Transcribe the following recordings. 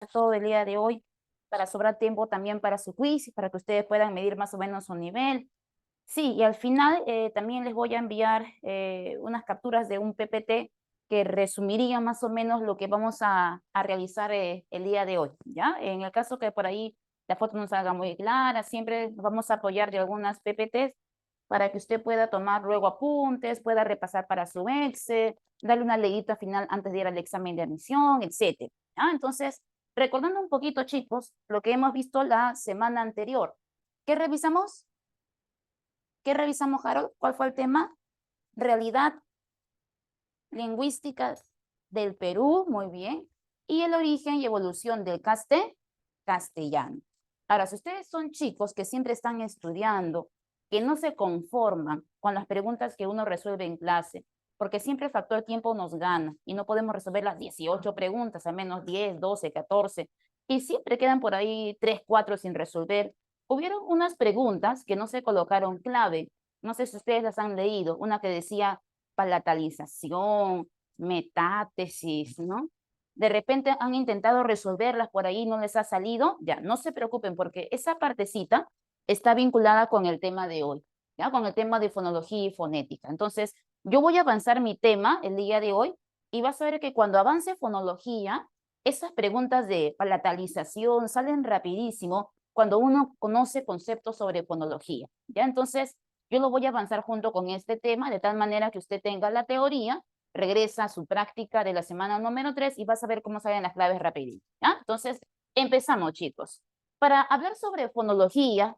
todo el día de hoy para sobrar tiempo también para su quiz, para que ustedes puedan medir más o menos su nivel. Sí, y al final también les voy a enviar unas capturas de un PPT que resumiría más o menos lo que vamos a realizar el día de hoy, ¿ya? En el caso que por ahí la foto no salga muy clara, siempre nos vamos a apoyar de algunas PPTs para que usted pueda tomar luego apuntes, pueda repasar para su Excel, darle una leída final antes de ir al examen de admisión, etcétera, ¿ya? Entonces, recordando un poquito, chicos, lo que hemos visto la semana anterior. ¿Qué revisamos? ¿Qué revisamos, Harold? ¿Cuál fue el tema? Realidad lingüística del Perú, muy bien. Y el origen y evolución del castellano. Ahora, si ustedes son chicos que siempre están estudiando, que no se conforman con las preguntas que uno resuelve en clase, porque siempre el factor tiempo nos gana y no podemos resolver las 18 preguntas, al menos 10, 12, 14, y siempre quedan por ahí 3, 4 sin resolver. Hubieron unas preguntas que no se colocaron clave, no sé si ustedes las han leído, una que decía palatalización, metátesis, ¿no? De repente han intentado resolverlas por ahí, no les ha salido, ya, no se preocupen porque esa partecita está vinculada con el tema de hoy, ¿ya? Con el tema de fonología y fonética. Entonces, yo voy a avanzar mi tema el día de hoy y vas a ver que cuando avance fonología, esas preguntas de palatalización salen rapidísimo cuando uno conoce conceptos sobre fonología, ¿ya? Entonces, yo lo voy a avanzar junto con este tema de tal manera que usted tenga la teoría, regresa a su práctica de la semana número 3 y vas a ver cómo salen las claves rapidito, ¿ya? Entonces, empezamos, chicos. Para hablar sobre fonología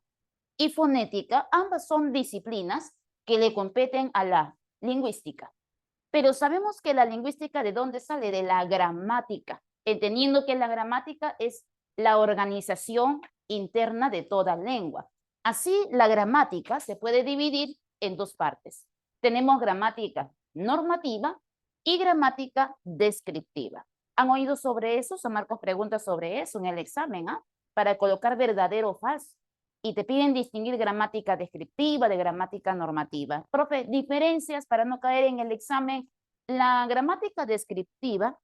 y fonética, ambas son disciplinas que le competen a la lingüística. Pero sabemos que la lingüística, ¿de dónde sale? De la gramática, entendiendo que la gramática es la organización interna de toda lengua. Así, la gramática se puede dividir en dos partes. Tenemos gramática normativa y gramática descriptiva. ¿Han oído sobre eso? San Marcos pregunta sobre eso en el examen, ¿ah? Para colocar verdadero o falso. Y te piden distinguir gramática descriptiva de gramática normativa. Profe, diferencias para no caer en el examen. La gramática descriptiva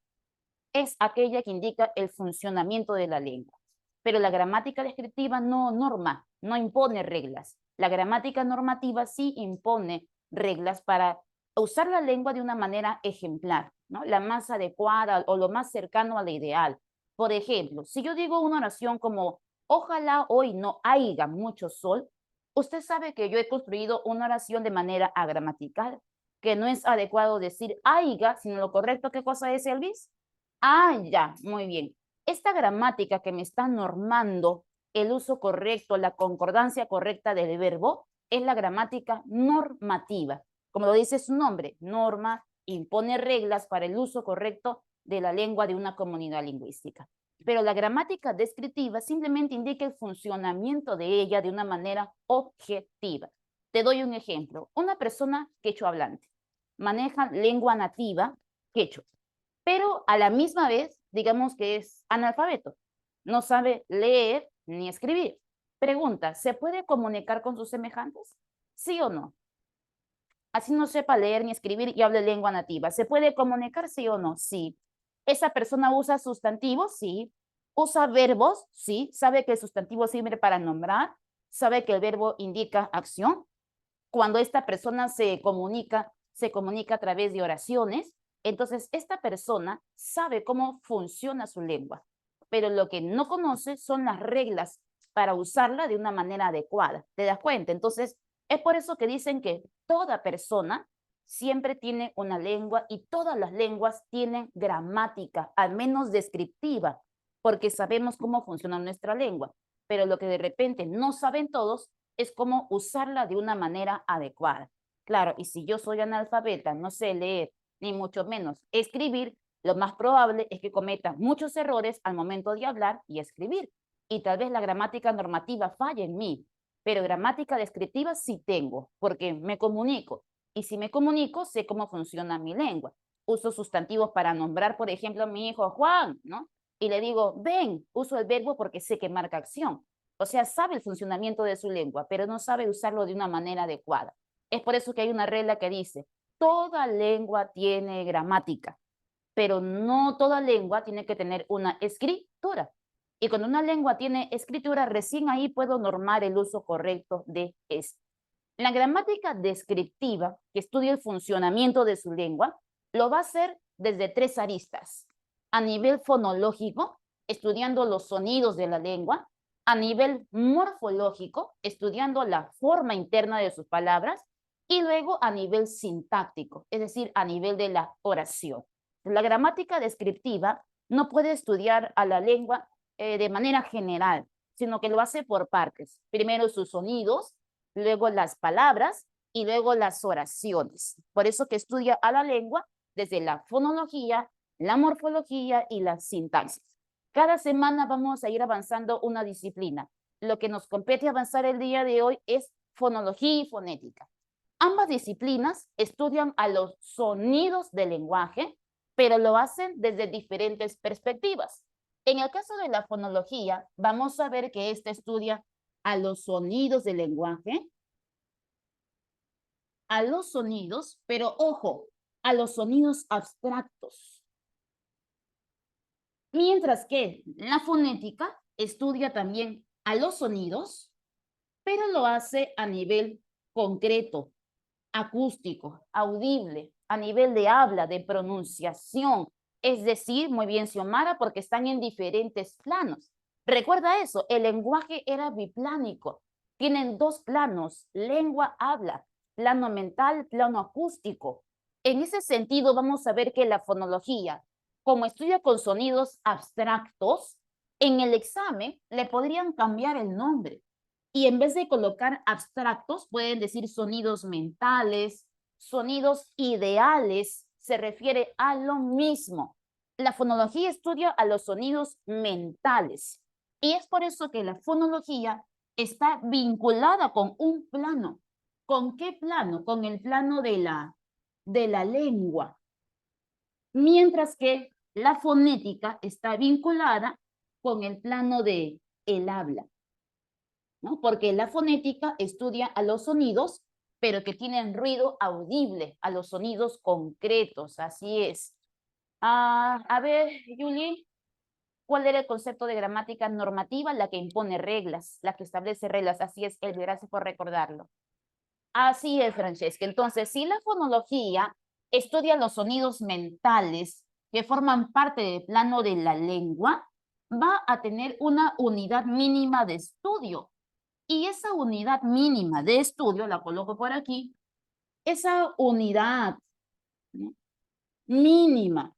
es aquella que indica el funcionamiento de la lengua, pero la gramática descriptiva no norma, no impone reglas. La gramática normativa sí impone reglas para usar la lengua de una manera ejemplar, ¿no? La más adecuada o lo más cercano a la ideal. Por ejemplo, si yo digo una oración como ojalá hoy no haya mucho sol, usted sabe que yo he construido una oración de manera agramatical, que no es adecuado decir haya, sino lo correcto, ¿qué cosa es, Elvis? Ah, ya, muy bien. Esta gramática que me está normando el uso correcto, la concordancia correcta del verbo, es la gramática normativa. Como lo dice su nombre, norma impone reglas para el uso correcto de la lengua de una comunidad lingüística. Pero la gramática descriptiva simplemente indica el funcionamiento de ella de una manera objetiva. Te doy un ejemplo. Una persona quechua hablante maneja lengua nativa quechua, pero a la misma vez, digamos que es analfabeto, no sabe leer ni escribir. Pregunta, ¿se puede comunicar con sus semejantes? ¿Sí o no? Así no sepa leer ni escribir y hable lengua nativa. ¿Se puede comunicar, sí o no? Sí. ¿Esa persona usa sustantivos? Sí. ¿Usa verbos? Sí. ¿Sabe que el sustantivo sirve para nombrar? ¿Sabe que el verbo indica acción? Cuando esta persona se comunica a través de oraciones, entonces esta persona sabe cómo funciona su lengua, pero lo que no conoce son las reglas para usarla de una manera adecuada. ¿Te das cuenta? Entonces, es por eso que dicen que toda persona siempre tiene una lengua y todas las lenguas tienen gramática, al menos descriptiva, porque sabemos cómo funciona nuestra lengua. Pero lo que de repente no saben todos es cómo usarla de una manera adecuada. Claro, y si yo soy analfabeta, no sé leer, ni mucho menos escribir, lo más probable es que cometa muchos errores al momento de hablar y escribir. Y tal vez la gramática normativa falle en mí, pero gramática descriptiva sí tengo, porque me comunico. Y si me comunico, sé cómo funciona mi lengua. Uso sustantivos para nombrar, por ejemplo, a mi hijo Juan, ¿no? Y le digo, ven, uso el verbo porque sé que marca acción. O sea, sabe el funcionamiento de su lengua, pero no sabe usarlo de una manera adecuada. Es por eso que hay una regla que dice, toda lengua tiene gramática, pero no toda lengua tiene que tener una lectura. Y cuando una lengua tiene escritura, recién ahí puedo normar el uso correcto de esto. La gramática descriptiva, que estudia el funcionamiento de su lengua, lo va a hacer desde 3 aristas. A nivel fonológico, estudiando los sonidos de la lengua. A nivel morfológico, estudiando la forma interna de sus palabras. Y luego a nivel sintáctico, es decir, a nivel de la oración. La gramática descriptiva no puede estudiar a la lengua de manera general, sino que lo hace por partes. Primero sus sonidos, luego las palabras y luego las oraciones. Por eso que estudia a la lengua desde la fonología, la morfología y la sintaxis. Cada semana vamos a ir avanzando una disciplina. Lo que nos compete avanzar el día de hoy es fonología y fonética. Ambas disciplinas estudian a los sonidos del lenguaje, pero lo hacen desde diferentes perspectivas. En el caso de la fonología, vamos a ver que esta estudia a los sonidos del lenguaje, a los sonidos, pero ojo, a los sonidos abstractos. Mientras que la fonética estudia también a los sonidos, pero lo hace a nivel concreto, acústico, audible, a nivel de habla, de pronunciación. Es decir, muy bien, Xiomara, porque están en diferentes planos. Recuerda eso, el lenguaje era biplánico. Tienen 2 planos, lengua, habla, plano mental, plano acústico. En ese sentido, vamos a ver que la fonología, como estudia con sonidos abstractos, en el examen le podrían cambiar el nombre. Y en vez de colocar abstractos, pueden decir sonidos mentales, sonidos ideales, se refiere a lo mismo. La fonología estudia a los sonidos mentales. Y es por eso que la fonología está vinculada con un plano. ¿Con qué plano? Con el plano de la lengua. Mientras que la fonética está vinculada con el plano de el habla. ¿No? Porque la fonética estudia a los sonidos, pero que tienen ruido audible, a los sonidos concretos, así es. A ver, Julie, ¿cuál era el concepto de gramática normativa? La que impone reglas, la que establece reglas, así es, Elvia, gracias por recordarlo. Así es, Francesca. Entonces, si la fonología estudia los sonidos mentales que forman parte del plano de la lengua, va a tener una unidad mínima de estudio. Y esa unidad mínima de estudio, la coloco por aquí, esa unidad, ¿no?, mínima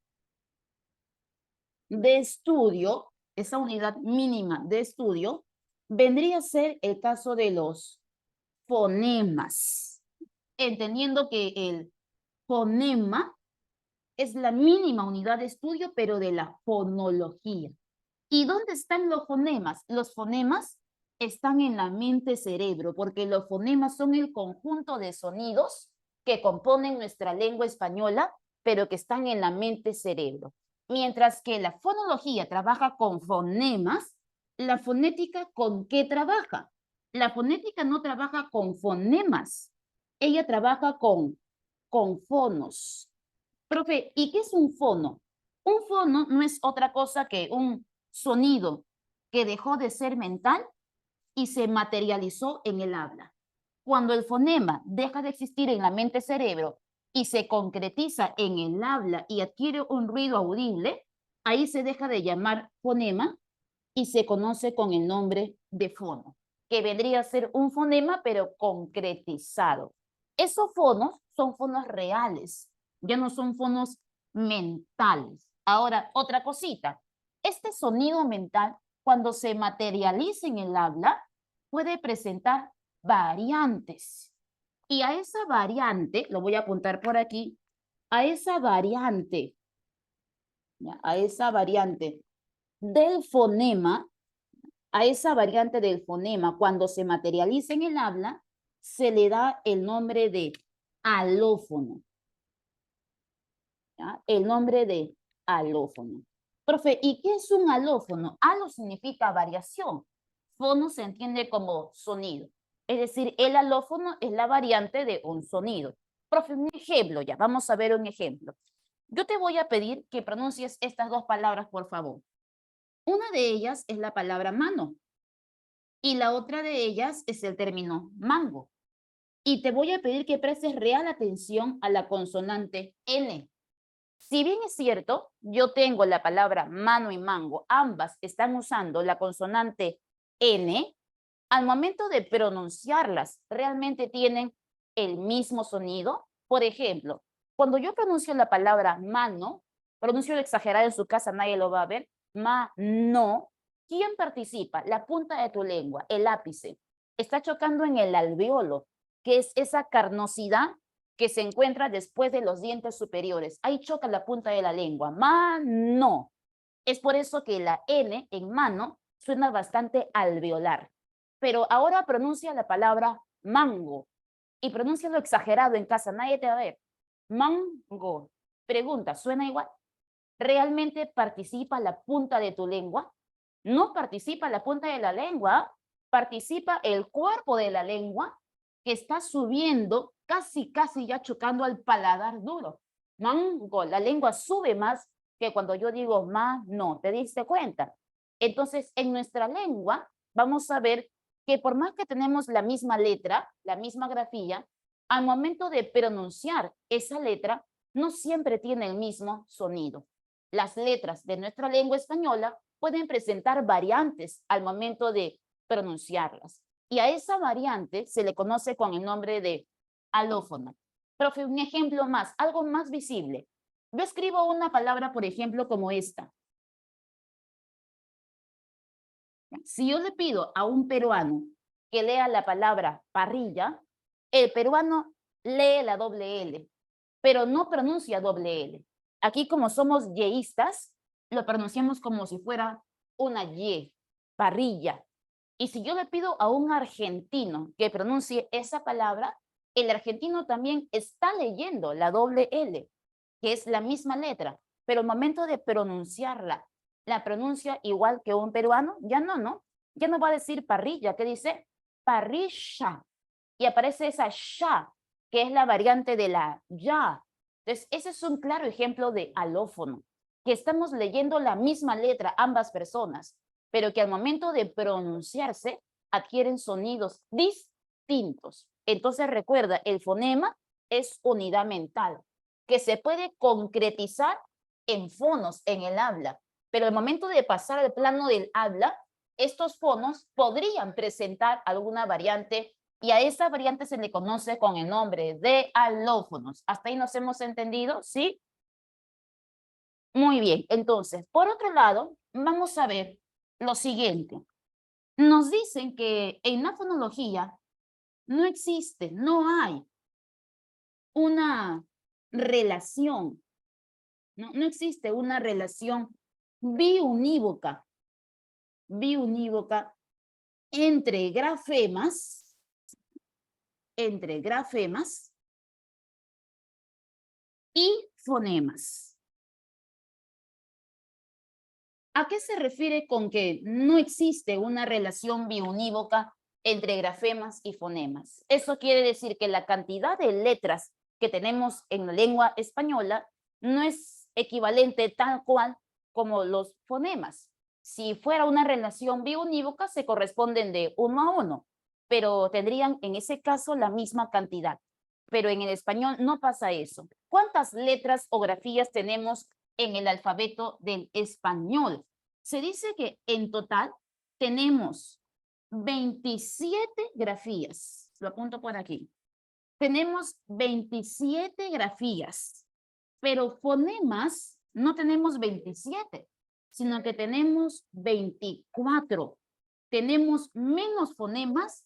de estudio, esa unidad mínima de estudio, vendría a ser el caso de los fonemas, entendiendo que el fonema es la mínima unidad de estudio, pero de la fonología. ¿Y dónde están los fonemas? Los fonemas están en la mente-cerebro, porque los fonemas son el conjunto de sonidos que componen nuestra lengua española, pero que están en la mente-cerebro. Mientras que la fonología trabaja con fonemas, la fonética, ¿con qué trabaja? La fonética no trabaja con fonemas, ella trabaja con fonos. Profe, ¿y qué es un fono? Un fono no es otra cosa que un sonido que dejó de ser mental y se materializó en el habla. Cuando el fonema deja de existir en la mente-cerebro y se concretiza en el habla y adquiere un ruido audible, ahí se deja de llamar fonema y se conoce con el nombre de fono, que vendría a ser un fonema pero concretizado. Esos fonos son fonos reales, ya no son fonos mentales. Ahora, otra cosita, este sonido mental, cuando se materializa en el habla, puede presentar variantes. Y a esa variante, lo voy a apuntar por aquí, a esa variante, ¿ya?, a esa variante del fonema, a esa variante del fonema, cuando se materializa en el habla, se le da el nombre de alófono. ¿Ya? El nombre de alófono. Profe, ¿y qué es un alófono? Alo significa variación. Fono se entiende como sonido. Es decir, el alófono es la variante de un sonido. Profe, un ejemplo ya. Vamos a ver un ejemplo. Yo te voy a pedir que pronuncies estas 2 palabras, por favor. Una de ellas es la palabra mano y la otra de ellas es el término mango. Y te voy a pedir que prestes real atención a la consonante N. Si bien es cierto, yo tengo la palabra mano y mango, ambas están usando la consonante N, al momento de pronunciarlas, realmente tienen el mismo sonido. Por ejemplo, cuando yo pronuncio la palabra mano, pronuncio exagerado en su casa, nadie lo va a ver, mano, ¿quién participa? La punta de tu lengua, el ápice. Está chocando en el alveolo, que es esa carnosidad que se encuentra después de los dientes superiores. Ahí choca la punta de la lengua. Mano. Es por eso que la N en mano suena bastante alveolar. Pero ahora pronuncia la palabra mango. Y pronuncia lo exagerado en casa, nadie te va a ver. Mango. Pregunta, ¿suena igual? ¿Realmente participa la punta de tu lengua? No participa la punta de la lengua, participa el cuerpo de la lengua que está subiendo, casi ya chocando al paladar duro. Mango, la lengua sube más que cuando yo digo no, ¿te diste cuenta? Entonces, en nuestra lengua vamos a ver que por más que tenemos la misma letra, la misma grafía, al momento de pronunciar esa letra, no siempre tiene el mismo sonido. Las letras de nuestra lengua española pueden presentar variantes al momento de pronunciarlas. Y a esa variante se le conoce con el nombre de alófona. Profe, un ejemplo más, algo más visible. Yo escribo una palabra, por ejemplo, como esta. Si yo le pido a un peruano que lea la palabra parrilla, el peruano lee la doble L, pero no pronuncia doble L. Aquí, como somos yeístas, lo pronunciamos como si fuera una Y, parrilla. Y si yo le pido a un argentino que pronuncie esa palabra, el argentino también está leyendo la doble L, que es la misma letra, pero al momento de pronunciarla, la pronuncia igual que un peruano, ya no. Ya no va a decir parrilla, que dice parrilla. Y aparece esa sha, que es la variante de la ya. Entonces, ese es un claro ejemplo de alófono, que estamos leyendo la misma letra ambas personas, pero que al momento de pronunciarse adquieren sonidos distintos. Entonces, recuerda, el fonema es unidad mental, que se puede concretizar en fonos en el habla, pero al momento de pasar al plano del habla, estos fonos podrían presentar alguna variante y a esa variante se le conoce con el nombre de alófonos. ¿Hasta ahí nos hemos entendido? ¿Sí? Muy bien. Entonces, por otro lado, vamos a ver lo siguiente. Nos dicen que en la fonología no existe, no hay una relación, no existe una relación biunívoca entre grafemas y fonemas. ¿A qué se refiere con que no existe una relación biunívoca entre grafemas y fonemas? Eso quiere decir que la cantidad de letras que tenemos en la lengua española no es equivalente tal cual como los fonemas. Si fuera una relación biunívoca, se corresponden de 1 a 1, pero tendrían en ese caso la misma cantidad. Pero en el español no pasa eso. ¿Cuántas letras o grafías tenemos en el alfabeto del español? Se dice que en total tenemos 27 grafías. Lo apunto por aquí. Tenemos 27 grafías, pero fonemas no tenemos 27, sino que tenemos 24. Tenemos menos fonemas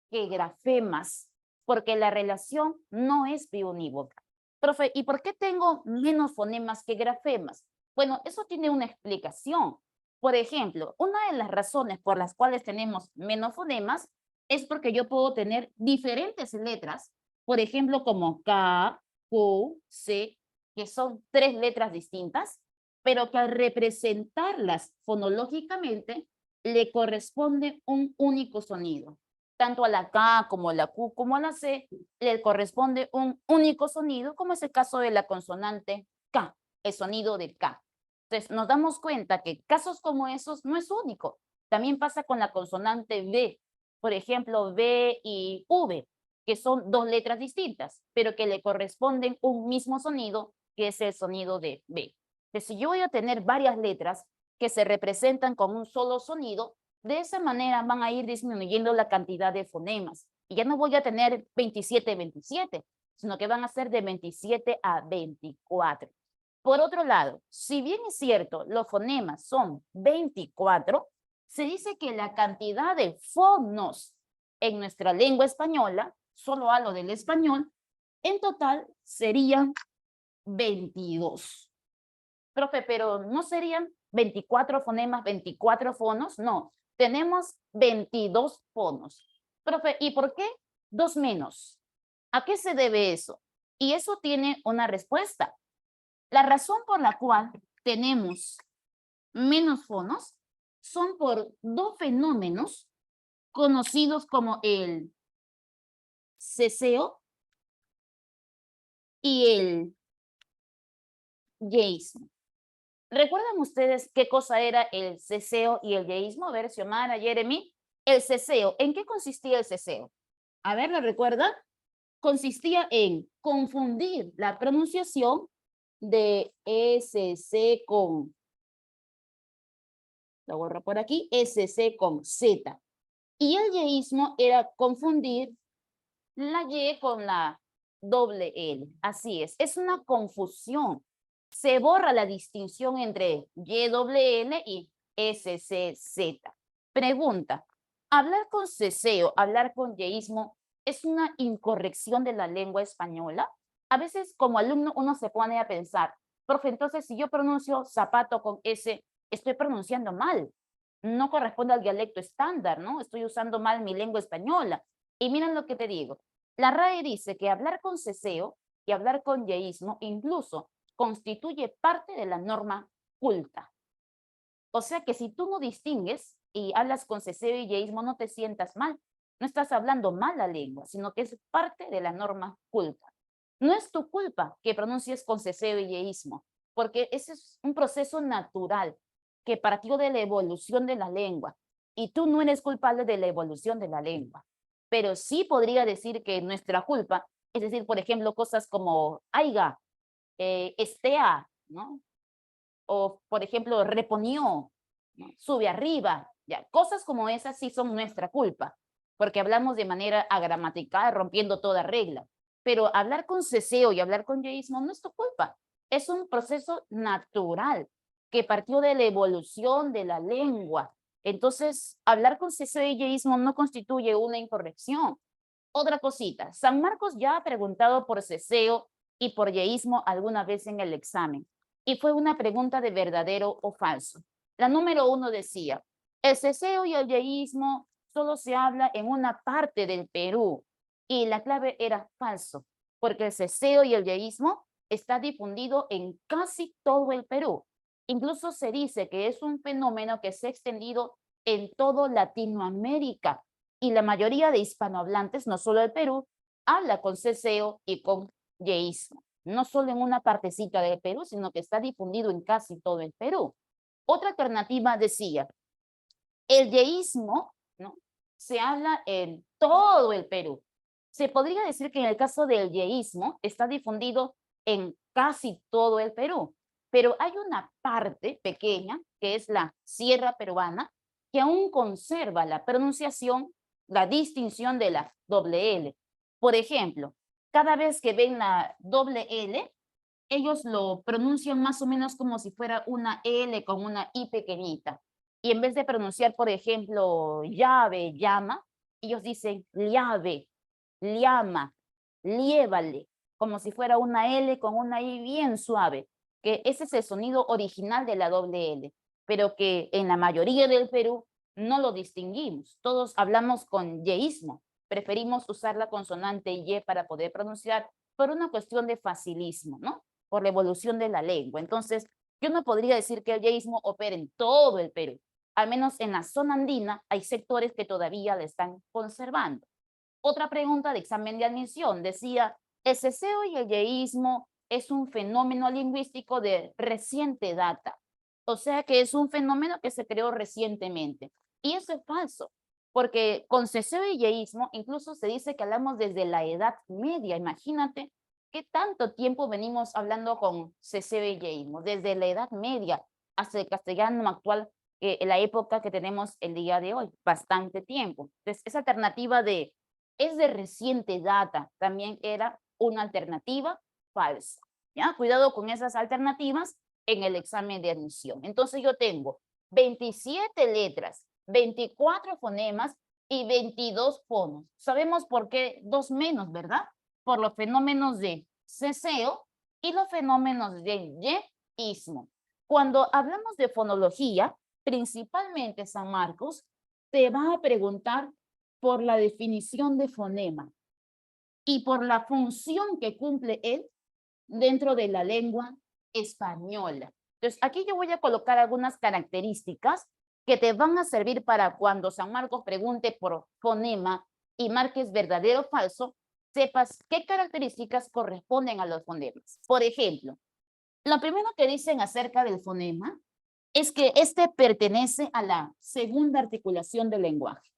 que grafemas, porque la relación no es biunívoca. Profe, ¿y por qué tengo menos fonemas que grafemas? Bueno, eso tiene una explicación. Por ejemplo, una de las razones por las cuales tenemos menos fonemas es porque yo puedo tener diferentes letras, por ejemplo, como K, Q, C, que son 3 letras distintas, pero que al representarlas fonológicamente le corresponde un único sonido. Tanto a la K como a la Q como a la C le corresponde un único sonido, como es el caso de la consonante K, el sonido de K. Entonces, nos damos cuenta que casos como esos no es único. También pasa con la consonante B. Por ejemplo, B y V, que son dos letras distintas, pero que le corresponden un mismo sonido, que es el sonido de B. Entonces, si yo voy a tener varias letras que se representan con un solo sonido, de esa manera van a ir disminuyendo la cantidad de fonemas. Y ya no voy a tener 27, sino que van a ser de 27 a 24. Por otro lado, si bien es cierto, los fonemas son 24, se dice que la cantidad de fonos en nuestra lengua española, solo hablo del español, en total serían 22. Profe, pero ¿no serían 24 fonemas, 24 fonos? No, tenemos 22 fonos. Profe, ¿y por qué 2 menos? ¿A qué se debe eso? Y eso tiene una respuesta. La razón por la cual tenemos menos fonos son por dos fenómenos conocidos como el ceseo y el yeísmo. ¿Recuerdan ustedes qué cosa era el ceseo y el yeísmo? A ver, Xiomara, Jeremy. El ceseo, ¿en qué consistía el ceseo? A ver, ¿lo recuerdan? Consistía en confundir la pronunciación de SC con, lo borro por aquí, SC con Z. Y el yeísmo era confundir la Y con la doble L. Así es una confusión. Se borra la distinción entre Y doble L y SCZ. Pregunta, ¿hablar con ceseo, hablar con yeísmo es una incorrección de la lengua española? A veces como alumno uno se pone a pensar, profe, entonces si yo pronuncio zapato con S, estoy pronunciando mal. No corresponde al dialecto estándar, ¿no? Estoy usando mal mi lengua española. Y miren lo que te digo. La RAE dice que hablar con ceseo y hablar con yeísmo incluso constituye parte de la norma culta. O sea que si tú no distingues y hablas con ceseo y yeísmo, no te sientas mal. No estás hablando mal la lengua, sino que es parte de la norma culta. No es tu culpa que pronuncies con ceseo y yeísmo, porque ese es un proceso natural que partió de la evolución de la lengua. Y tú no eres culpable de la evolución de la lengua. Pero sí podría decir que nuestra culpa, es decir, por ejemplo, cosas como aiga, estea, ¿no? O, por ejemplo, reponió, ¿no? Sube arriba, ya. Cosas como esas sí son nuestra culpa, porque hablamos de manera agramatical, rompiendo toda regla. Pero hablar con ceseo y hablar con yeísmo no es tu culpa. Es un proceso natural que partió de la evolución de la lengua. Entonces, hablar con ceseo y yeísmo no constituye una incorrección. Otra cosita, San Marcos ya ha preguntado por ceseo y por yeísmo alguna vez en el examen. Y fue una pregunta de verdadero o falso. La número 1 decía, el ceseo y el yeísmo solo se habla en una parte del Perú. Y la clave era falso, porque el ceseo y el yeísmo está difundido en casi todo el Perú. Incluso se dice que es un fenómeno que se ha extendido en todo Latinoamérica. Y la mayoría de hispanohablantes, no solo el Perú, habla con ceseo y con yeísmo. No solo en una partecita del Perú, sino que está difundido en casi todo el Perú. Otra alternativa decía, el yeísmo, ¿no? Se habla en todo el Perú. Se podría decir que en el caso del yeísmo está difundido en casi todo el Perú, pero hay una parte pequeña, que es la sierra peruana, que aún conserva la pronunciación, la distinción de la doble L. Por ejemplo, cada vez que ven la doble L, ellos lo pronuncian más o menos como si fuera una L con una I pequeñita. Y en vez de pronunciar, por ejemplo, llave, llama, ellos dicen llave, llama, liévale, como si fuera una L con una I bien suave, que ese es el sonido original de la doble L, pero que en la mayoría del Perú no lo distinguimos. Todos hablamos con yeísmo, preferimos usar la consonante Y para poder pronunciar por una cuestión de facilismo, ¿no? Por la evolución de la lengua. Entonces, yo no podría decir que el yeísmo opera en todo el Perú. Al menos en la zona andina hay sectores que todavía la están conservando. Otra pregunta de examen de admisión decía, ¿el ceseo y el yeísmo es un fenómeno lingüístico de reciente data? O sea que es un fenómeno que se creó recientemente. Y eso es falso, porque con ceceo-yeísmo incluso se dice que hablamos desde la Edad Media. Imagínate qué tanto tiempo venimos hablando con ceceo-yeísmo, desde la Edad Media hasta el castellano actual, en la época que tenemos el día de hoy, bastante tiempo. Entonces, esa alternativa es de reciente data, también era una alternativa falsa. ¿Ya? Cuidado con esas alternativas en el examen de admisión. Entonces yo tengo 27 letras, 24 fonemas y 22 fonos. Sabemos por qué dos menos, ¿verdad? Por los fenómenos de ceseo y los fenómenos de yeísmo. Cuando hablamos de fonología, principalmente San Marcos, te va a preguntar por la definición de fonema y por la función que cumple él dentro de la lengua española. Entonces, aquí yo voy a colocar algunas características que te van a servir para cuando San Marcos pregunte por fonema y marques verdadero o falso, sepas qué características corresponden a los fonemas. Por ejemplo, lo primero que dicen acerca del fonema es que este pertenece a la segunda articulación del lenguaje.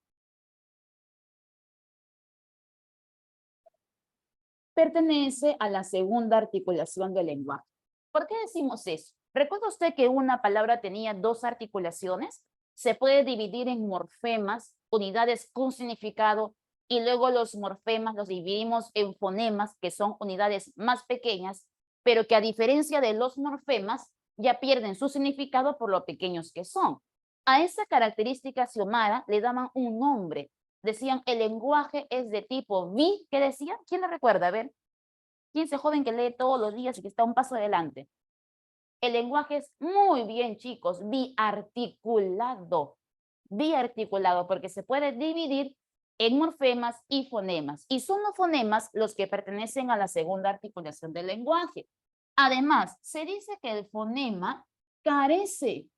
Pertenece a la segunda articulación del lenguaje. ¿Por qué decimos eso? ¿Recuerda usted que una palabra tenía dos articulaciones? Se puede dividir en morfemas, unidades con significado, y luego los morfemas los dividimos en fonemas, que son unidades más pequeñas, pero que a diferencia de los morfemas, ya pierden su significado por lo pequeños que son. A esa característica xiomara le daban un nombre. Decían, el lenguaje es de tipo bi, ¿qué decía? ¿Quién lo recuerda? A ver, ¿quién es el joven que lee todos los días y que está un paso adelante? El lenguaje es muy bien, chicos, biarticulado. Biarticulado, porque se puede dividir en morfemas y fonemas. Y son los fonemas los que pertenecen a la segunda articulación del lenguaje. Además, se dice que el fonema carece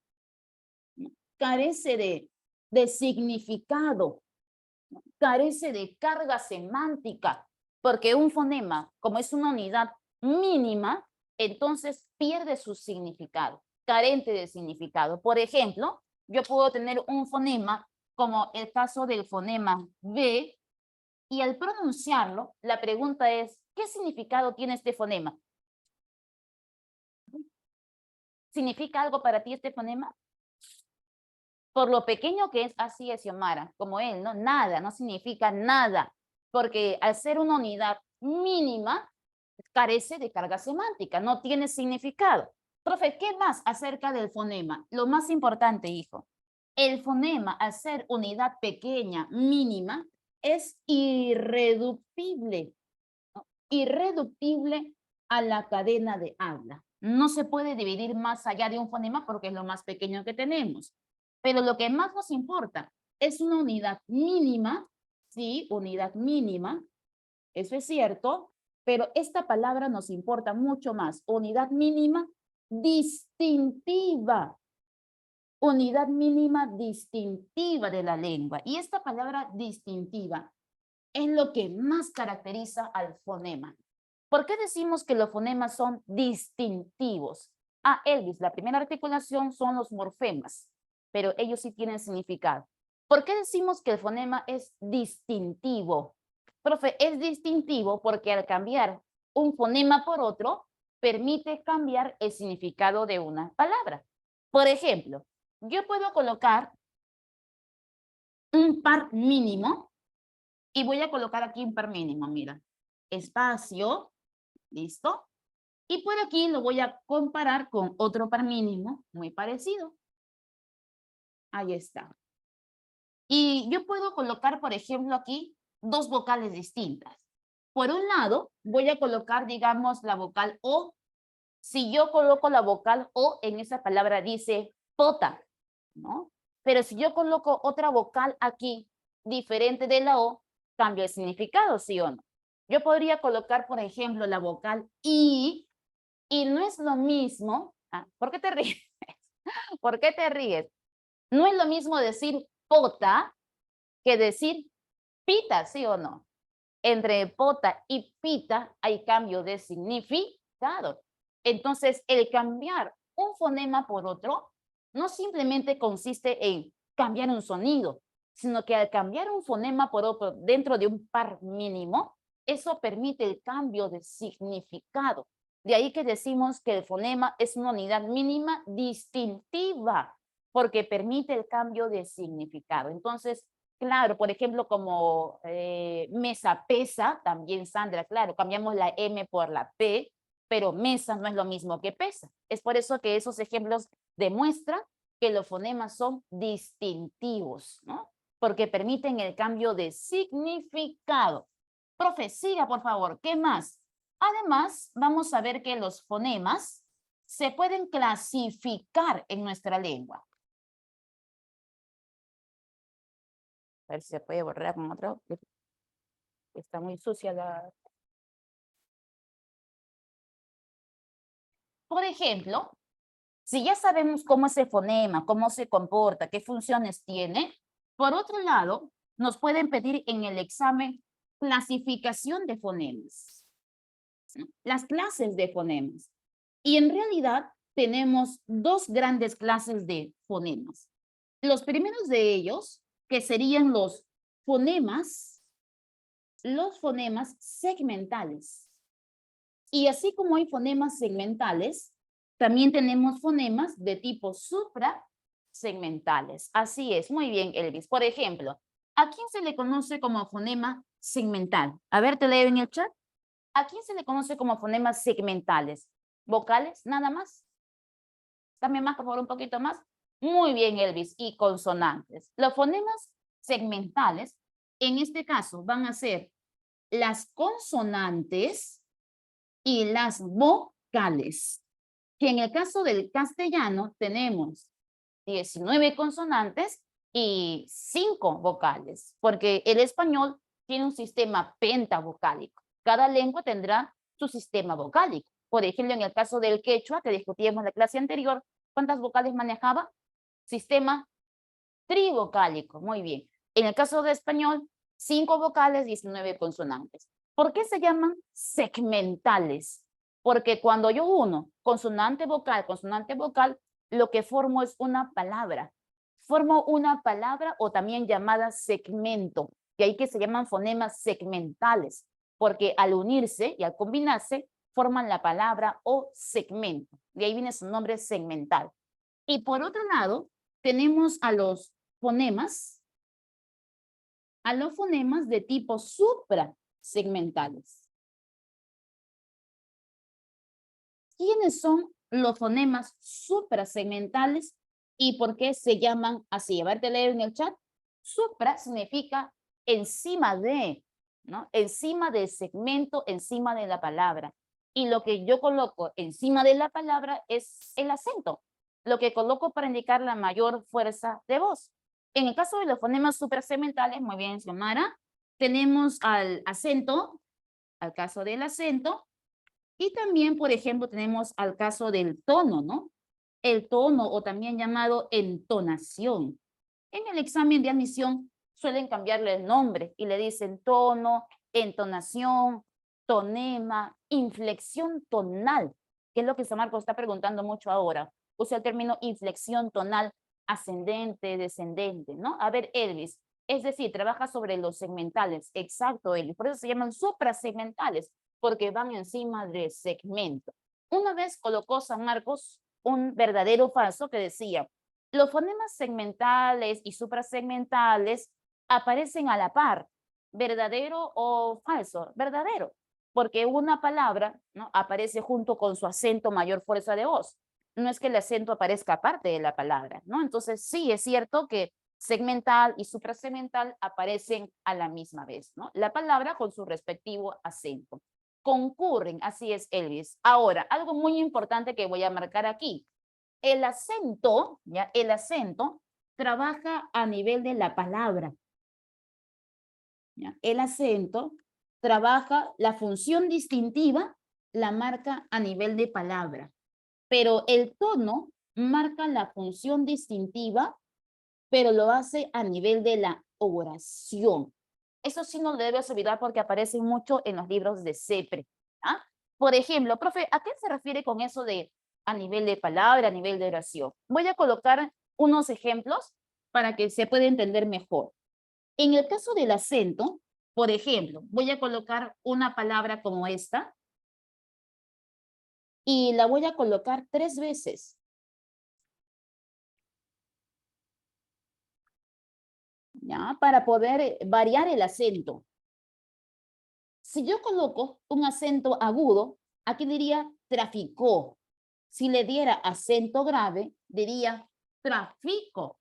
de significado, carece de carga semántica, porque un fonema, como es una unidad mínima, entonces pierde su significado, carente de significado. Por ejemplo, yo puedo tener un fonema como el caso del fonema B, y al pronunciarlo, la pregunta es, ¿qué significado tiene este fonema? ¿Significa algo para ti este fonema? Por lo pequeño que es, así es xiomara, como él, ¿no? Nada, no significa nada, porque al ser una unidad mínima, carece de carga semántica, no tiene significado. Profe, ¿qué más acerca del fonema? Lo más importante, hijo, el fonema, al ser unidad pequeña, mínima, es irreductible, ¿no? Irreductible a la cadena de habla. No se puede dividir más allá de un fonema porque es lo más pequeño que tenemos. Pero lo que más nos importa es una unidad mínima, sí, unidad mínima, eso es cierto, pero esta palabra nos importa mucho más. Unidad mínima distintiva. Unidad mínima distintiva de la lengua. Y esta palabra distintiva es lo que más caracteriza al fonema. ¿Por qué decimos que los fonemas son distintivos? Ah, Elvis, la primera articulación son los morfemas, pero ellos sí tienen significado. ¿Por qué decimos que el fonema es distintivo? Profe, es distintivo porque al cambiar un fonema por otro, permite cambiar el significado de una palabra. Por ejemplo, yo puedo colocar un par mínimo y voy a colocar aquí un par mínimo, mira. Espacio, ¿listo? Y por aquí lo voy a comparar con otro par mínimo muy parecido. Ahí está. Y yo puedo colocar, por ejemplo, aquí dos vocales distintas. Por un lado, voy a colocar, digamos, la vocal O. Si yo coloco la vocal O en esa palabra dice pota, ¿no? Pero si yo coloco otra vocal aquí, diferente de la O, cambia el significado, ¿sí o no? Yo podría colocar, por ejemplo, la vocal I, y no es lo mismo. ¿Por qué te ríes? ¿Por qué te ríes? No es lo mismo decir pota que decir pita, ¿sí o no? Entre pota y pita hay cambio de significado. Entonces, el cambiar un fonema por otro no simplemente consiste en cambiar un sonido, sino que al cambiar un fonema por otro dentro de un par mínimo, eso permite el cambio de significado. De ahí que decimos que el fonema es una unidad mínima distintiva, porque permite el cambio de significado. Entonces, claro, por ejemplo, como mesa pesa, también Sandra, claro, cambiamos la M por la P, pero mesa no es lo mismo que pesa. Es por eso que esos ejemplos demuestran que los fonemas son distintivos, ¿no? Porque permiten el cambio de significado. Profe, siga, por favor. ¿Qué más? Además, vamos a ver que los fonemas se pueden clasificar en nuestra lengua. A ver si se puede borrar con otro. Está muy sucia la... Por ejemplo, si ya sabemos cómo es el fonema, cómo se comporta, qué funciones tiene, por otro lado, nos pueden pedir en el examen clasificación de fonemas, ¿sí? Las clases de fonemas. Y en realidad tenemos dos grandes clases de fonemas. Los primeros de ellos, que serían los fonemas segmentales. Y así como hay fonemas segmentales, también tenemos fonemas de tipo suprasegmentales. Así es, muy bien, Elvis. Por ejemplo, ¿a quién se le conoce como fonema segmental? A ver, te leo en el chat. ¿A quién se le conoce como fonemas segmentales? ¿Vocales? ¿Nada más? Dame más, por favor, un poquito más. Muy bien, Elvis. Y consonantes. Los fonemas segmentales, en este caso, van a ser las consonantes y las vocales. Que en el caso del castellano tenemos 19 consonantes y 5 vocales, porque el español tiene un sistema pentavocálico. Cada lengua tendrá su sistema vocálico. Por ejemplo, en el caso del quechua, que discutíamos en la clase anterior, ¿cuántas vocales manejaba? Sistema trivocálico, muy bien. En el caso de español, 5 vocales, 19 consonantes. ¿Por qué se llaman segmentales? Porque cuando yo uno consonante vocal, lo que formo es una palabra. Formo una palabra o también llamada segmento, que ahí que se llaman fonemas segmentales, porque al unirse y al combinarse forman la palabra o segmento. De ahí viene su nombre segmental. Y por otro lado, tenemos a los fonemas de tipo suprasegmentales. ¿Quiénes son los fonemas suprasegmentales y por qué se llaman así? A ver, te leo en el chat. Supra significa encima de, ¿no? Encima del segmento, encima de la palabra. Y lo que yo coloco encima de la palabra es el acento, lo que coloco para indicar la mayor fuerza de voz. En el caso de los fonemas suprasegmentales, muy bien, Xiomara, tenemos al acento, al caso del acento, y también, por ejemplo, tenemos al caso del tono, ¿no? El tono o también llamado entonación. En el examen de admisión suelen cambiarle el nombre y le dicen tono, entonación, tonema, inflexión tonal, que es lo que San Marcos está preguntando mucho ahora. Usa el término inflexión tonal ascendente, descendente, ¿no? A ver, Elvis, es decir, trabaja sobre los segmentales. Exacto, Elvis. Por eso se llaman suprasegmentales, porque van encima del segmento. Una vez colocó San Marcos un verdadero o falso que decía, los fonemas segmentales y suprasegmentales aparecen a la par, verdadero o falso, verdadero, porque una palabra, ¿no?, aparece junto con su acento mayor fuerza de voz. No es que el acento aparezca aparte de la palabra, ¿no? Entonces sí es cierto que segmental y suprasegmental aparecen a la misma vez, ¿no? La palabra con su respectivo acento. Concurren, así es, Elvis. Ahora, algo muy importante que voy a marcar aquí. El acento, ¿ya? El acento trabaja a nivel de la palabra, ¿ya? El acento trabaja la función distintiva, la marca a nivel de palabra, pero el tono marca la función distintiva, pero lo hace a nivel de la oración. Eso sí no lo debes olvidar porque aparece mucho en los libros de CEPRE. ¿Ah? Por ejemplo, profe, ¿a qué se refiere con eso de a nivel de palabra, a nivel de oración. Voy a colocar unos ejemplos para que se pueda entender mejor. En el caso del acento, por ejemplo, voy a colocar una palabra como esta y la voy a colocar 3 veces. ¿Ya? Para poder variar el acento. Si yo coloco un acento agudo, aquí diría traficó. Si le diera acento grave, diría tráfico.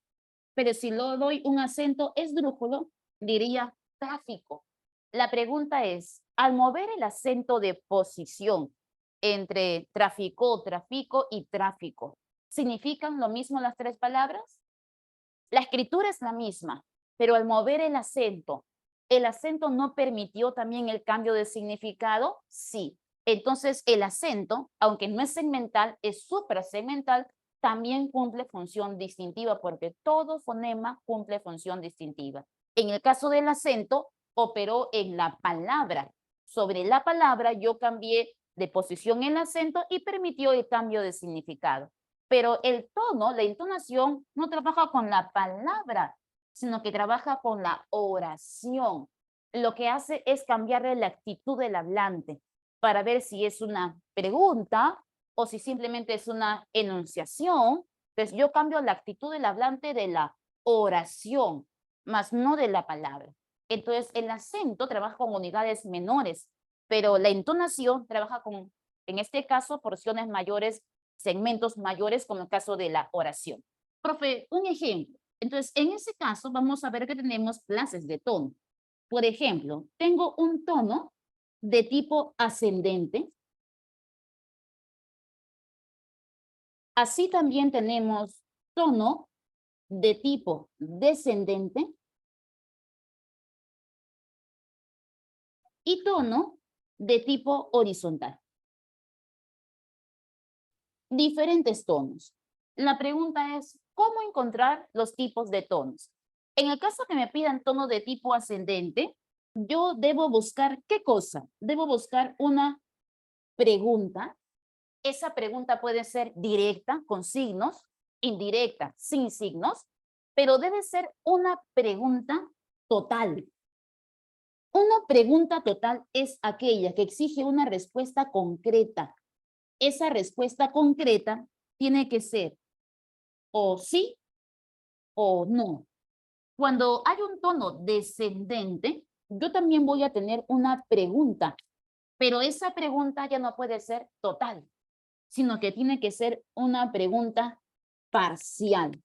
Pero si lo doy un acento esdrújulo, diría tráfico. La pregunta es, al mover el acento de posición entre traficó, tráfico y tráfico, ¿significan lo mismo las 3 palabras? La escritura es la misma, pero al mover el acento no permitió también el cambio de significado, sí. Entonces el acento, aunque no es segmental, es suprasegmental, también cumple función distintiva porque todo fonema cumple función distintiva. En el caso del acento, operó en la palabra. Sobre la palabra yo cambié de posición el acento y permitió el cambio de significado. Pero el tono, la entonación, no trabaja con la palabra, sino que trabaja con la oración. Lo que hace es cambiarle la actitud del hablante para ver si es una pregunta o si simplemente es una enunciación. Entonces yo cambio la actitud del hablante de la oración, más no de la palabra. Entonces el acento trabaja con unidades menores, pero la entonación trabaja con, en este caso, porciones mayores, segmentos mayores, como el caso de la oración. Profe, un ejemplo. Entonces, en ese caso, vamos a ver que tenemos clases de tono. Por ejemplo, tengo un tono de tipo ascendente. Así también tenemos tono de tipo descendente y tono de tipo horizontal. Diferentes tonos. La pregunta es, ¿cómo encontrar los tipos de tonos? En el caso que me pidan tono de tipo ascendente, yo debo buscar, ¿qué cosa? Debo buscar una pregunta. Esa pregunta puede ser directa, con signos, indirecta, sin signos, pero debe ser una pregunta total. Una pregunta total es aquella que exige una respuesta concreta. Esa respuesta concreta tiene que ser o sí o no. Cuando hay un tono descendente, yo también voy a tener una pregunta, pero esa pregunta ya no puede ser total, sino que tiene que ser una pregunta parcial.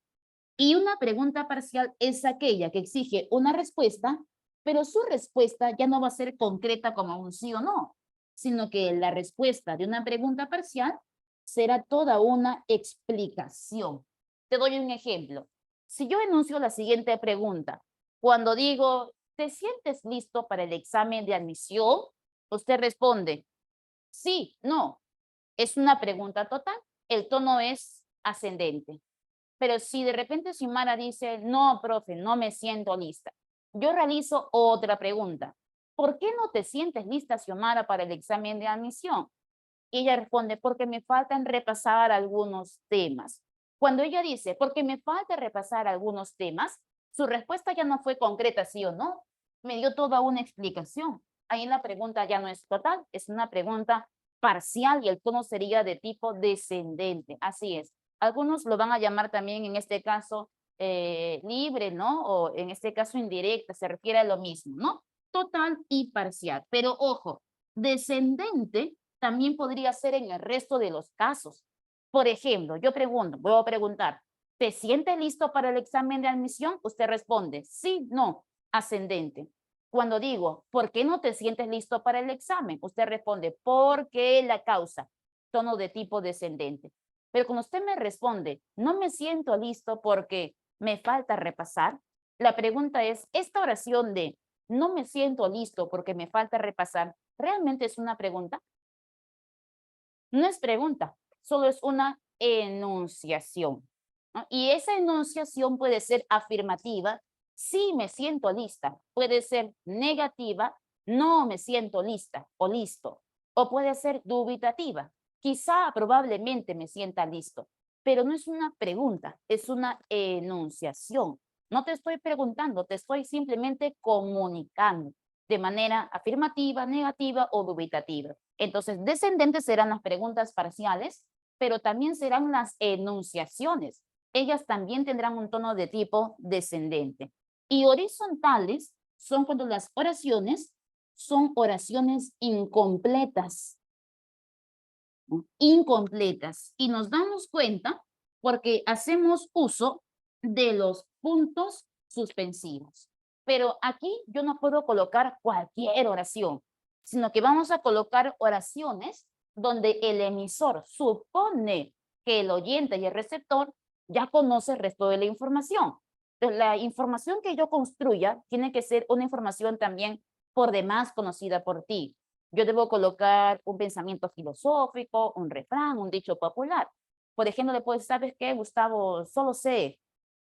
Y una pregunta parcial es aquella que exige una respuesta, pero su respuesta ya no va a ser concreta como un sí o no, sino que la respuesta de una pregunta parcial será toda una explicación. Te doy un ejemplo. Si yo enuncio la siguiente pregunta, cuando digo, ¿te sientes listo para el examen de admisión? Usted responde, sí, no. Es una pregunta total. El tono es ascendente. Pero si de repente Xiomara dice, no, profe, no me siento lista, yo realizo otra pregunta. ¿Por qué no te sientes lista, Xiomara, para el examen de admisión? Y ella responde, porque me faltan repasar algunos temas. Cuando ella dice, porque me falta repasar algunos temas, su respuesta ya no fue concreta, sí o no. Me dio toda una explicación. Ahí la pregunta ya no es total, es una pregunta parcial y el tono sería de tipo descendente. Así es. Algunos lo van a llamar también en este caso libre, ¿no? O en este caso indirecta, se refiere a lo mismo, ¿no? Total y parcial. Pero ojo, descendente también podría ser en el resto de los casos. Por ejemplo, yo pregunto, voy a preguntar, ¿te sientes listo para el examen de admisión? Usted responde, sí, no, ascendente. Cuando digo, ¿por qué no te sientes listo para el examen? Usted responde, ¿por qué la causa? Tono de tipo descendente. Pero cuando usted me responde, no me siento listo porque me falta repasar, la pregunta es, ¿esta oración de no me siento listo porque me falta repasar, realmente es una pregunta? No es pregunta, solo es una enunciación, ¿no? Y esa enunciación puede ser afirmativa, sí me siento lista, puede ser negativa, no me siento lista o listo, o puede ser dubitativa, Quizá, probablemente me sienta listo, pero no es una pregunta, es una enunciación. No te estoy preguntando, te estoy simplemente comunicando de manera afirmativa, negativa o dubitativa. Entonces, descendentes serán las preguntas parciales, pero también serán las enunciaciones. Ellas también tendrán un tono de tipo descendente. Y horizontales son cuando las oraciones son oraciones incompletas. Incompletas. Y nos damos cuenta porque hacemos uso de los puntos suspensivos. Pero aquí yo no puedo colocar cualquier oración, sino que vamos a colocar oraciones donde el emisor supone que el oyente y el receptor ya conoce el resto de la información. Entonces, la información que yo construya tiene que ser una información también por demás conocida por ti. Yo debo colocar un pensamiento filosófico, un refrán, un dicho popular. Por ejemplo, le puedo decir, ¿sabes qué, Gustavo? Solo sé,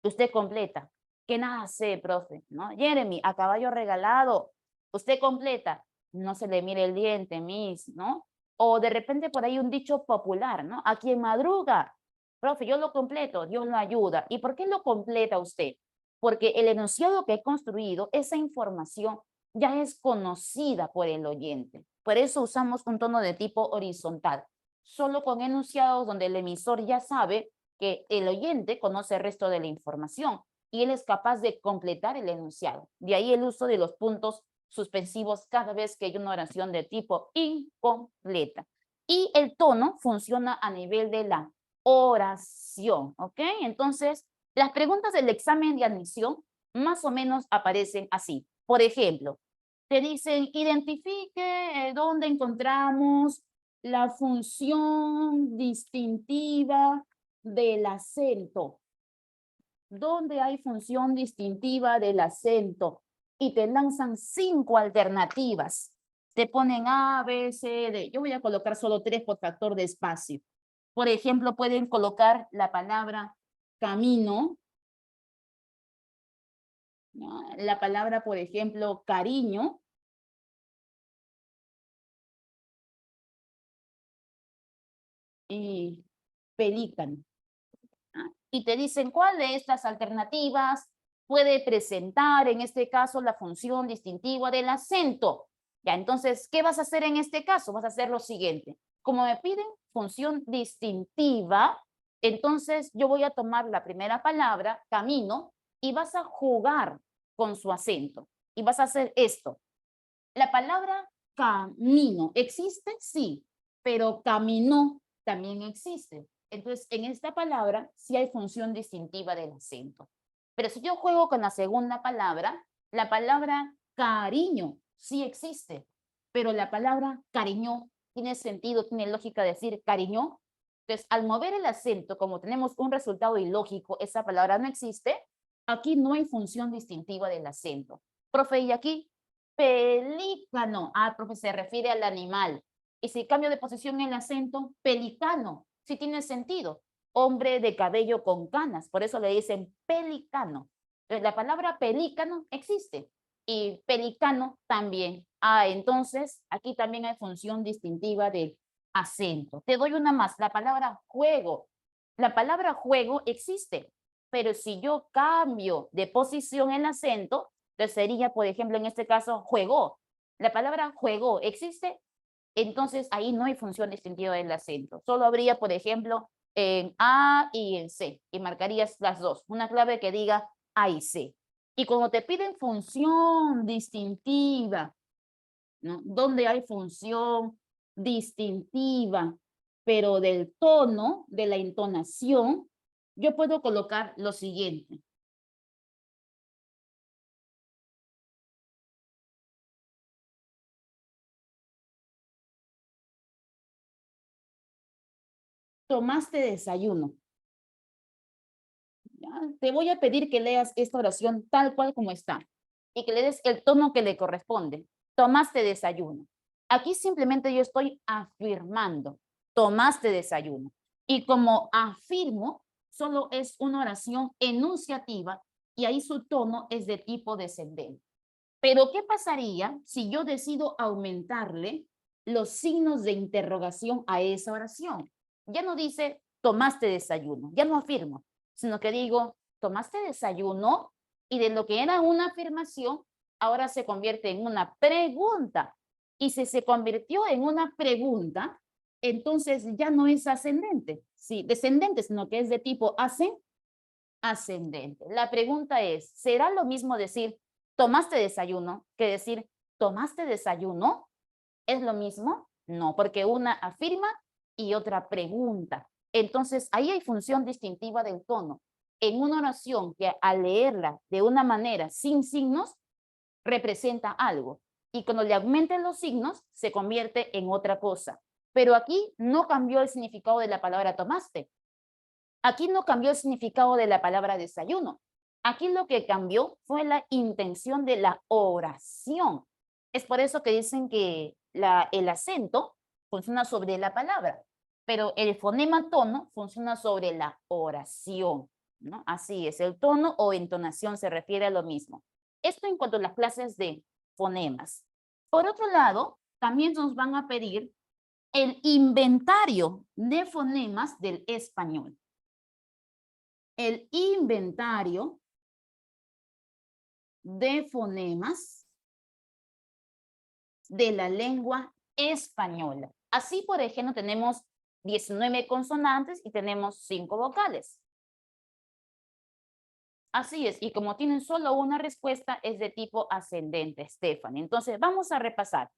usted completa. Que nada sé, profe, ¿no? Jeremy, a caballo regalado, usted completa. No se le mire el diente, Miss, ¿no? O de repente por ahí un dicho popular, ¿no? A quien madruga, profe, yo lo completo, Dios lo ayuda. ¿Y por qué lo completa usted? Porque el enunciado que he construido, esa información ya es conocida por el oyente. Por eso usamos un tono de tipo horizontal, solo con enunciados donde el emisor ya sabe que el oyente conoce el resto de la información y él es capaz de completar el enunciado. De ahí el uso de los puntos suspensivos cada vez que hay una oración de tipo incompleta. Y el tono funciona a nivel de la oración, ¿ok? Entonces, las preguntas del examen de admisión más o menos aparecen así. Por ejemplo, te dicen, identifique dónde encontramos la función distintiva del acento. ¿Dónde hay función distintiva del acento? Y te lanzan 5 alternativas. Te ponen A, B, C, D. Yo voy a colocar solo 3 por factor de espacio. Por ejemplo, pueden colocar la palabra camino, ¿no? La palabra, por ejemplo, cariño, y pelícano. Y te dicen cuál de estas alternativas puede presentar, en este caso, la función distintiva del acento. Ya, entonces, ¿qué vas a hacer en este caso? Vas a hacer lo siguiente. Como me piden función distintiva, entonces yo voy a tomar la primera palabra, camino, y vas a jugar con su acento. Y vas a hacer esto. La palabra camino, ¿existe? Sí, pero caminó también existe. Entonces, en esta palabra sí hay función distintiva del acento. Pero si yo juego con la segunda palabra, la palabra cariño sí existe, pero la palabra cariño tiene sentido, tiene lógica decir cariño. Entonces, al mover el acento, como tenemos un resultado ilógico, esa palabra no existe, aquí no hay función distintiva del acento. Profe, ¿y aquí? Pelícano. Ah, profe, se refiere al animal. Y si cambio de posición el acento, pelicano. Sí tiene sentido. Hombre de cabello con canas. Por eso le dicen pelicano. Entonces, la palabra pelícano existe. Y pelicano también. Ah, entonces, aquí también hay función distintiva del acento. Te doy una más. La palabra juego. La palabra juego existe. Pero si yo cambio de posición el acento, entonces sería, por ejemplo, en este caso, juegó. La palabra juegó existe, entonces ahí no hay función distintiva del acento. Solo habría, por ejemplo, en A y en C, y marcarías las dos. Una clave que diga A y C. Y cuando te piden función distintiva, ¿no? Donde hay función distintiva, pero del tono, de la entonación, yo puedo colocar lo siguiente. Tomaste desayuno. ¿Ya? Te voy a pedir que leas esta oración tal cual como está y que le des el tono que le corresponde. Tomaste desayuno. Aquí simplemente yo estoy afirmando. Tomaste desayuno. Y como afirmo, solo es una oración enunciativa y ahí su tono es de tipo descendente. Pero ¿qué pasaría si yo decido aumentarle los signos de interrogación a esa oración. Ya no dice, tomaste desayuno, ya no afirmo, sino que digo, tomaste desayuno, y de lo que era una afirmación, ahora se convierte en una pregunta. Y si se convirtió en una pregunta, entonces ya no es ascendente, sí, descendente, sino que es de tipo ascendente. La pregunta es, ¿será lo mismo decir, tomaste desayuno, que decir, tomaste desayuno? ¿Es lo mismo? No, porque una afirma y otra pregunta. Entonces, ahí hay función distintiva del tono. En una oración que al leerla de una manera sin signos, representa algo. Y cuando le aumenten los signos, se convierte en otra cosa. Pero aquí no cambió el significado de la palabra tomaste. Aquí no cambió el significado de la palabra desayuno. Aquí lo que cambió fue la intención de la oración. Es por eso que dicen que el acento funciona sobre la palabra, pero el fonema tono funciona sobre la oración, ¿no? Así es, el tono o entonación se refiere a lo mismo. Esto en cuanto a las clases de fonemas. Por otro lado, también nos van a pedir el inventario de fonemas del español. El inventario de fonemas de la lengua española. Así, por ejemplo, tenemos 19 consonantes y tenemos 5 vocales. Así es, y como tienen solo una respuesta, es de tipo ascendente, Stephanie. Entonces, vamos a repasar.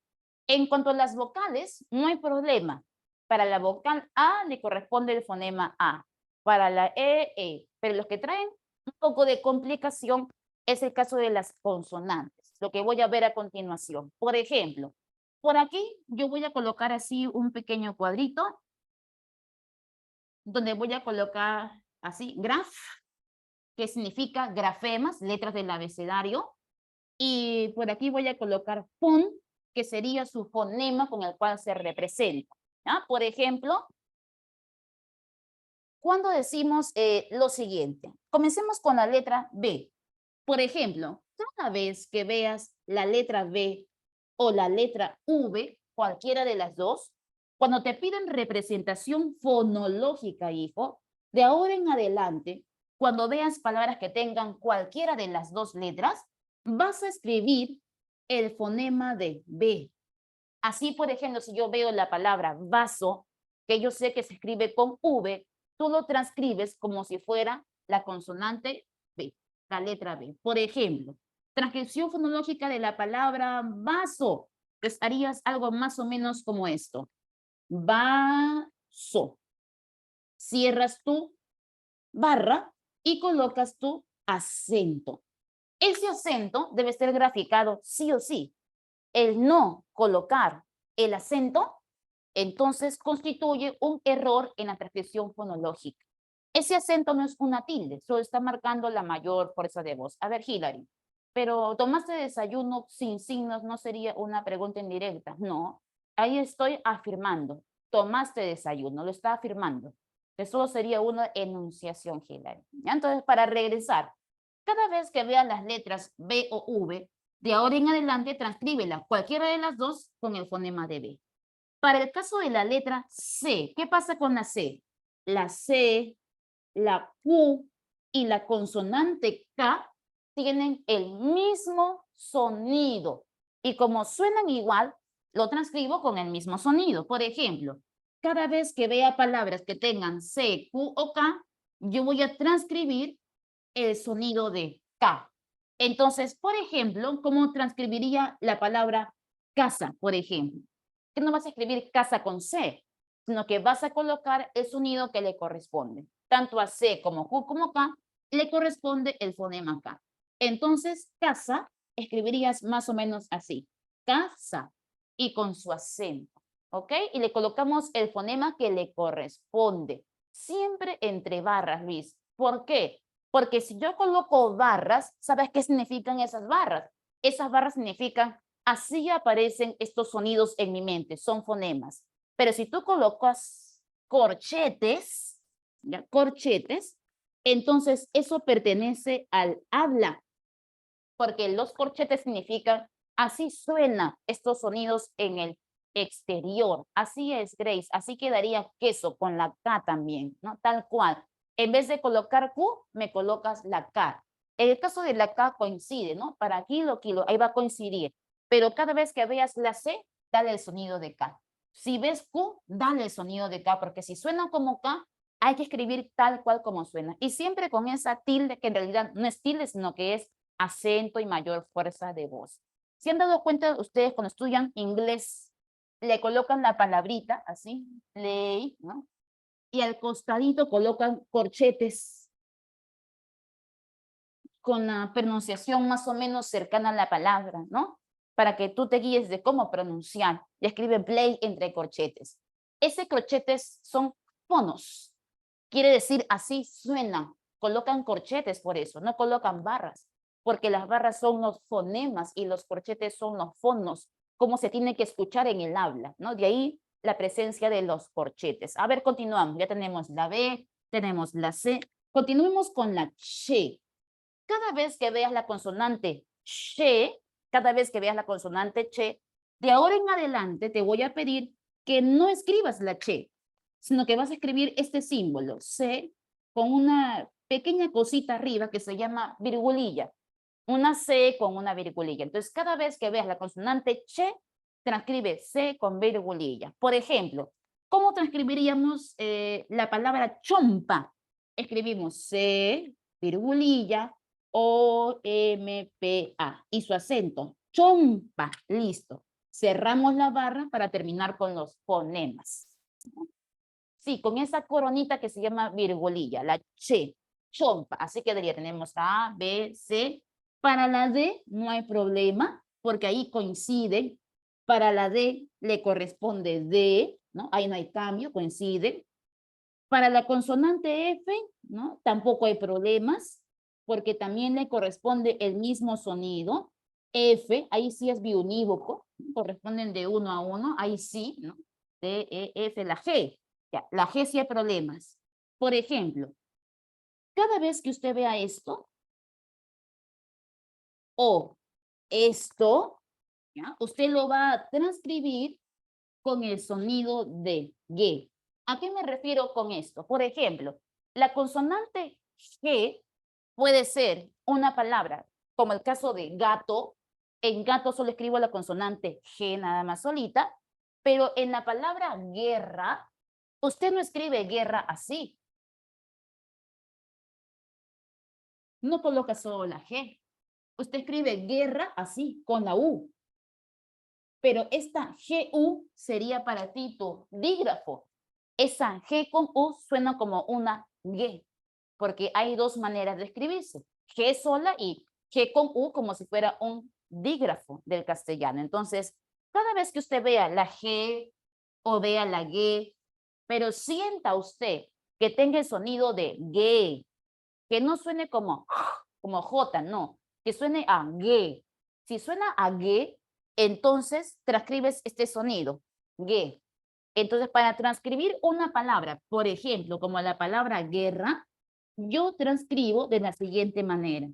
En cuanto a las vocales, no hay problema. Para la vocal A le corresponde el fonema A. Para la E. Pero los que traen un poco de complicación es el caso de las consonantes, lo que voy a ver a continuación. Por ejemplo, por aquí yo voy a colocar así un pequeño cuadrito donde voy a colocar así graf, que significa grafemas, letras del abecedario. Y por aquí voy a colocar fon, que sería su fonema con el cual se representa. ¿Ya? Por ejemplo, cuando decimos lo siguiente, comencemos con la letra B. Por ejemplo, cada vez que veas la letra B o la letra V, cualquiera de las dos, cuando te piden representación fonológica, hijo, de ahora en adelante, cuando veas palabras que tengan cualquiera de las dos letras, vas a escribir el fonema de B. Así, por ejemplo, si yo veo la palabra vaso, que yo sé que se escribe con V, tú lo transcribes como si fuera la consonante B, la letra B. Por ejemplo, transcripción fonológica de la palabra vaso, pues harías algo más o menos como esto. Vaso. Cierras tu barra y colocas tu acento. Ese acento debe ser graficado sí o sí. El no colocar el acento, entonces constituye un error en la transcripción fonológica. Ese acento no es una tilde, solo está marcando la mayor fuerza de voz. A ver, Hilary, pero ¿tomaste desayuno sin signos no sería una pregunta indirecta? No, ahí estoy afirmando. Tomaste desayuno, lo está afirmando. Eso sería una enunciación, Hilary. Entonces, para regresar, cada vez que vean las letras B o V, de ahora en adelante transcríbela, cualquiera de las dos, con el fonema de B. Para el caso de la letra C, ¿qué pasa con la C? La C, la Q y la consonante K tienen el mismo sonido. Y como suenan igual, lo transcribo con el mismo sonido. Por ejemplo, cada vez que vea palabras que tengan C, Q o K, yo voy a transcribir el sonido de K. Entonces, por ejemplo, ¿cómo transcribiría la palabra casa, por ejemplo? Que no vas a escribir casa con C, sino que vas a colocar el sonido que le corresponde. Tanto a C como Q como K le corresponde el fonema K. Entonces, casa escribirías más o menos así. Casa y con su acento. ¿Ok? Y le colocamos el fonema que le corresponde. Siempre entre barras, Luis. ¿Por qué? Porque si yo coloco barras, ¿sabes qué significan esas barras? Esas barras significan, así aparecen estos sonidos en mi mente, son fonemas. Pero si tú colocas corchetes, ¿ya? Corchetes, entonces eso pertenece al habla, porque los corchetes significan, así suenan estos sonidos en el exterior. Así es, Grace. Así quedaría queso con la K también, ¿no? Tal cual. En vez de colocar Q, me colocas la K. En el caso de la K coincide, ¿no? Para kilo, ahí va a coincidir. Pero cada vez que veas la C, dale el sonido de K. Si ves Q, dale el sonido de K, porque si suena como K, hay que escribir tal cual como suena. Y siempre con esa tilde, que en realidad no es tilde, sino que es acento y mayor fuerza de voz. ¿Se han dado cuenta ustedes cuando estudian inglés, le colocan la palabrita así, play, ¿no? Y al costadito colocan corchetes con la pronunciación más o menos cercana a la palabra, ¿no? Para que tú te guíes de cómo pronunciar. Y escribe play entre corchetes. Ese corchetes son fonos. Quiere decir así suena. Colocan corchetes por eso, no colocan barras, porque las barras son los fonemas y los corchetes son los fonos, como se tiene que escuchar en el habla, ¿no? De ahí la presencia de los corchetes. A ver, continuamos. Ya tenemos la B, tenemos la C. Continuemos con la che. Cada vez que veas la consonante che, cada vez que veas la consonante che, de ahora en adelante te voy a pedir que no escribas la che, sino que vas a escribir este símbolo, C, con una pequeña cosita arriba que se llama virgulilla. Una C con una virgulilla. Entonces, cada vez que veas la consonante che, transcribe C con virgulilla. Por ejemplo, ¿cómo transcribiríamos la palabra chompa? Escribimos C, virgulilla, O-M-P-A. Y su acento, chompa, listo. Cerramos la barra para terminar con los fonemas. Sí, con esa coronita que se llama virgulilla, la che, chompa. Así quedaría, tenemos A, B, C. Para la D no hay problema, porque ahí coincide. Para la D le corresponde D, ¿no? Ahí no hay cambio, coincide. Para la consonante F, ¿no? Tampoco hay problemas, porque también le corresponde el mismo sonido. F, ahí sí es biunívoco, corresponden de uno a uno, ahí sí, ¿no? D, E, F, la G. Ya, la G sí hay problemas. Por ejemplo, cada vez que usted vea esto, o esto, ¿ya? Usted lo va a transcribir con el sonido de G. ¿A qué me refiero con esto? Por ejemplo, la consonante G puede ser una palabra, como el caso de gato. En gato solo escribo la consonante G nada más solita, pero en la palabra guerra, usted no escribe guerra así. No coloca solo la G. Usted escribe guerra así, con la U. Pero esta GU sería para ti tu dígrafo. Esa G con U suena como una G, porque hay dos maneras de escribirse. G sola y G con U como si fuera un dígrafo del castellano. Entonces, cada vez que usted vea la G o vea la G, pero sienta usted que tenga el sonido de G, que no suene como J, no, que suene a G. Si suena a G, entonces transcribes este sonido, G. Entonces, para transcribir una palabra, por ejemplo, como la palabra guerra, yo transcribo de la siguiente manera.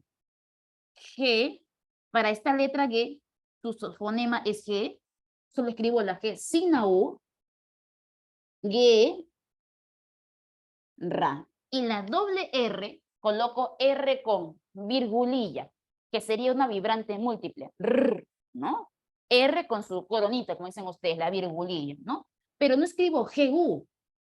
G, para esta letra G, su fonema es G, solo escribo la G sin la U, G, ra. Y la doble R, coloco R con virgulilla, que sería una vibrante múltiple, rr, ¿no? R con su coronita, como dicen ustedes, la virgulilla, ¿no? Pero no escribo GU,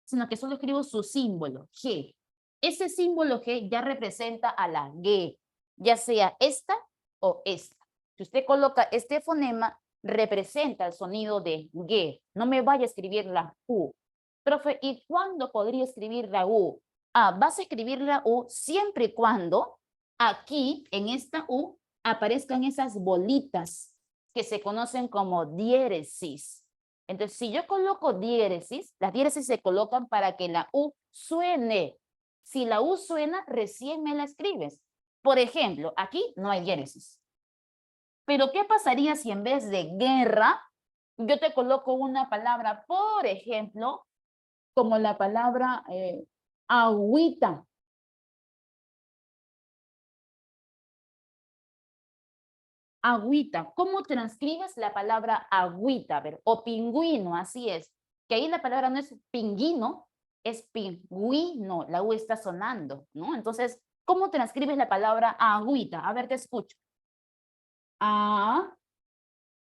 sino que solo escribo su símbolo, G. Ese símbolo G ya representa a la G, ya sea esta o esta. Si usted coloca este fonema, representa el sonido de G. No me vaya a escribir la U. Profe, ¿y cuándo podría escribir la U? Ah, vas a escribir la U siempre y cuando aquí, en esta U, aparezcan esas bolitas que se conocen como diéresis. Entonces, si yo coloco diéresis, las diéresis se colocan para que la U suene. Si la U suena, recién me la escribes. Por ejemplo, aquí no hay diéresis. Pero, ¿qué pasaría si en vez de guerra, yo te coloco una palabra, por ejemplo, como la palabra agüita? Agüita. ¿Cómo transcribes la palabra agüita? A ver, o pingüino, así es. Que ahí la palabra no es pingüino, es pingüino. La U está sonando, ¿no? Entonces, ¿cómo transcribes la palabra agüita? A ver, te escucho. A,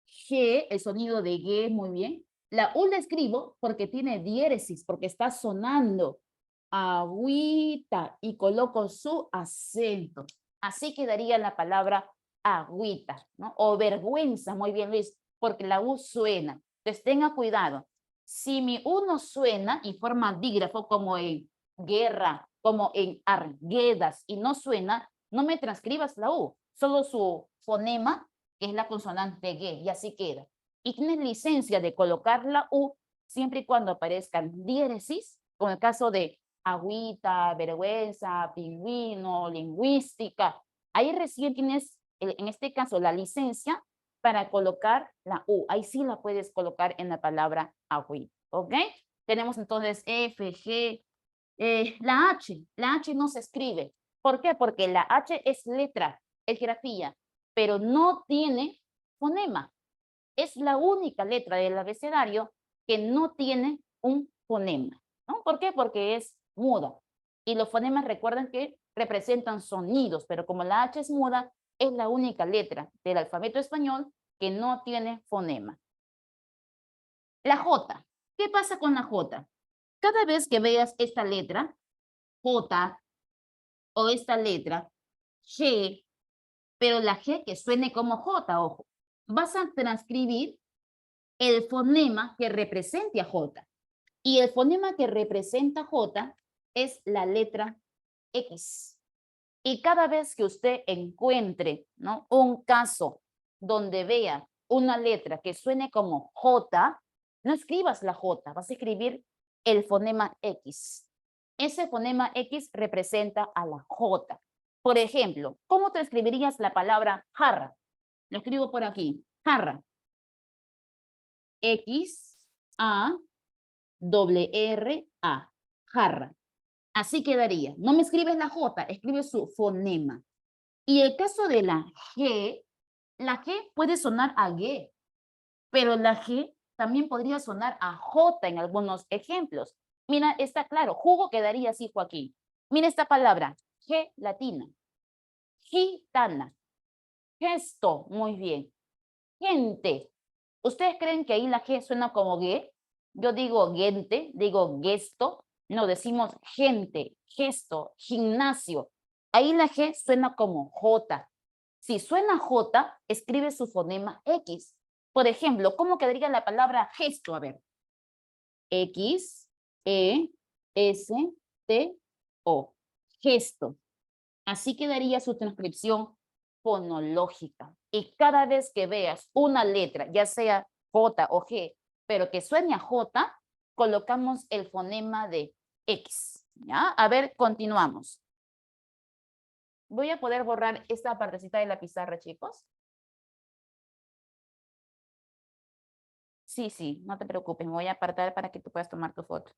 G, el sonido de G, muy bien. La U la escribo porque tiene diéresis, porque está sonando. Agüita. Y coloco su acento. Así quedaría la palabra agüita, ¿no? O vergüenza, muy bien, Luis, porque la U suena. Entonces, tenga cuidado. Si mi U no suena y forma dígrafo como en guerra, como en arguedas, y no suena, no me transcribas la U, solo su fonema, que es la consonante G, y así queda. Y tienes licencia de colocar la U siempre y cuando aparezcan diéresis, como el caso de agüita, vergüenza, pingüino, lingüística. Ahí recién tienes, en este caso, la licencia para colocar la U. Ahí sí la puedes colocar en la palabra agüita, ¿ok? Tenemos entonces F, G, la H. La H no se escribe. ¿Por qué? Porque la H es letra, es grafía, pero no tiene fonema. Es la única letra del abecedario que no tiene un fonema, ¿no? ¿Por qué? Porque es muda. Y los fonemas recuerdan que representan sonidos, pero como la H es muda, es la única letra del alfabeto español que no tiene fonema. La J. ¿Qué pasa con la J? Cada vez que veas esta letra, J, o esta letra, G, pero la G que suene como J, ojo, vas a transcribir el fonema que represente a J. Y el fonema que representa J es la letra X. Y cada vez que usted encuentre, ¿no?, un caso donde vea una letra que suene como J, no escribas la J, vas a escribir el fonema X. Ese fonema X representa a la J. Por ejemplo, ¿cómo transcribirías la palabra jarra? Lo escribo por aquí, jarra. X, A, R, A, jarra. Así quedaría. No me escribes la J, escribe su fonema. Y el caso de la G puede sonar a G, pero la G también podría sonar a J en algunos ejemplos. Mira, está claro, jugo quedaría así, Joaquín. Mira esta palabra, G latina, gitana, gesto, muy bien, gente. ¿Ustedes creen que ahí la G suena como G? Yo digo gente, digo gesto, no, decimos gente, gesto, gimnasio. Ahí la G suena como J. Si suena J, escribe su fonema X. Por ejemplo, ¿cómo quedaría la palabra gesto? A ver. X, E, S, T, O. Gesto. Así quedaría su transcripción fonológica. Y cada vez que veas una letra, ya sea J o G, pero que suene a J, colocamos el fonema de X. ¿Ya? A ver, continuamos. Voy a poder borrar esta partecita de la pizarra, chicos. Sí, sí, no te preocupes, me voy a apartar para que tú puedas tomar tu foto.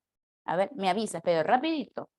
A ver, me avisas, pero rapidito.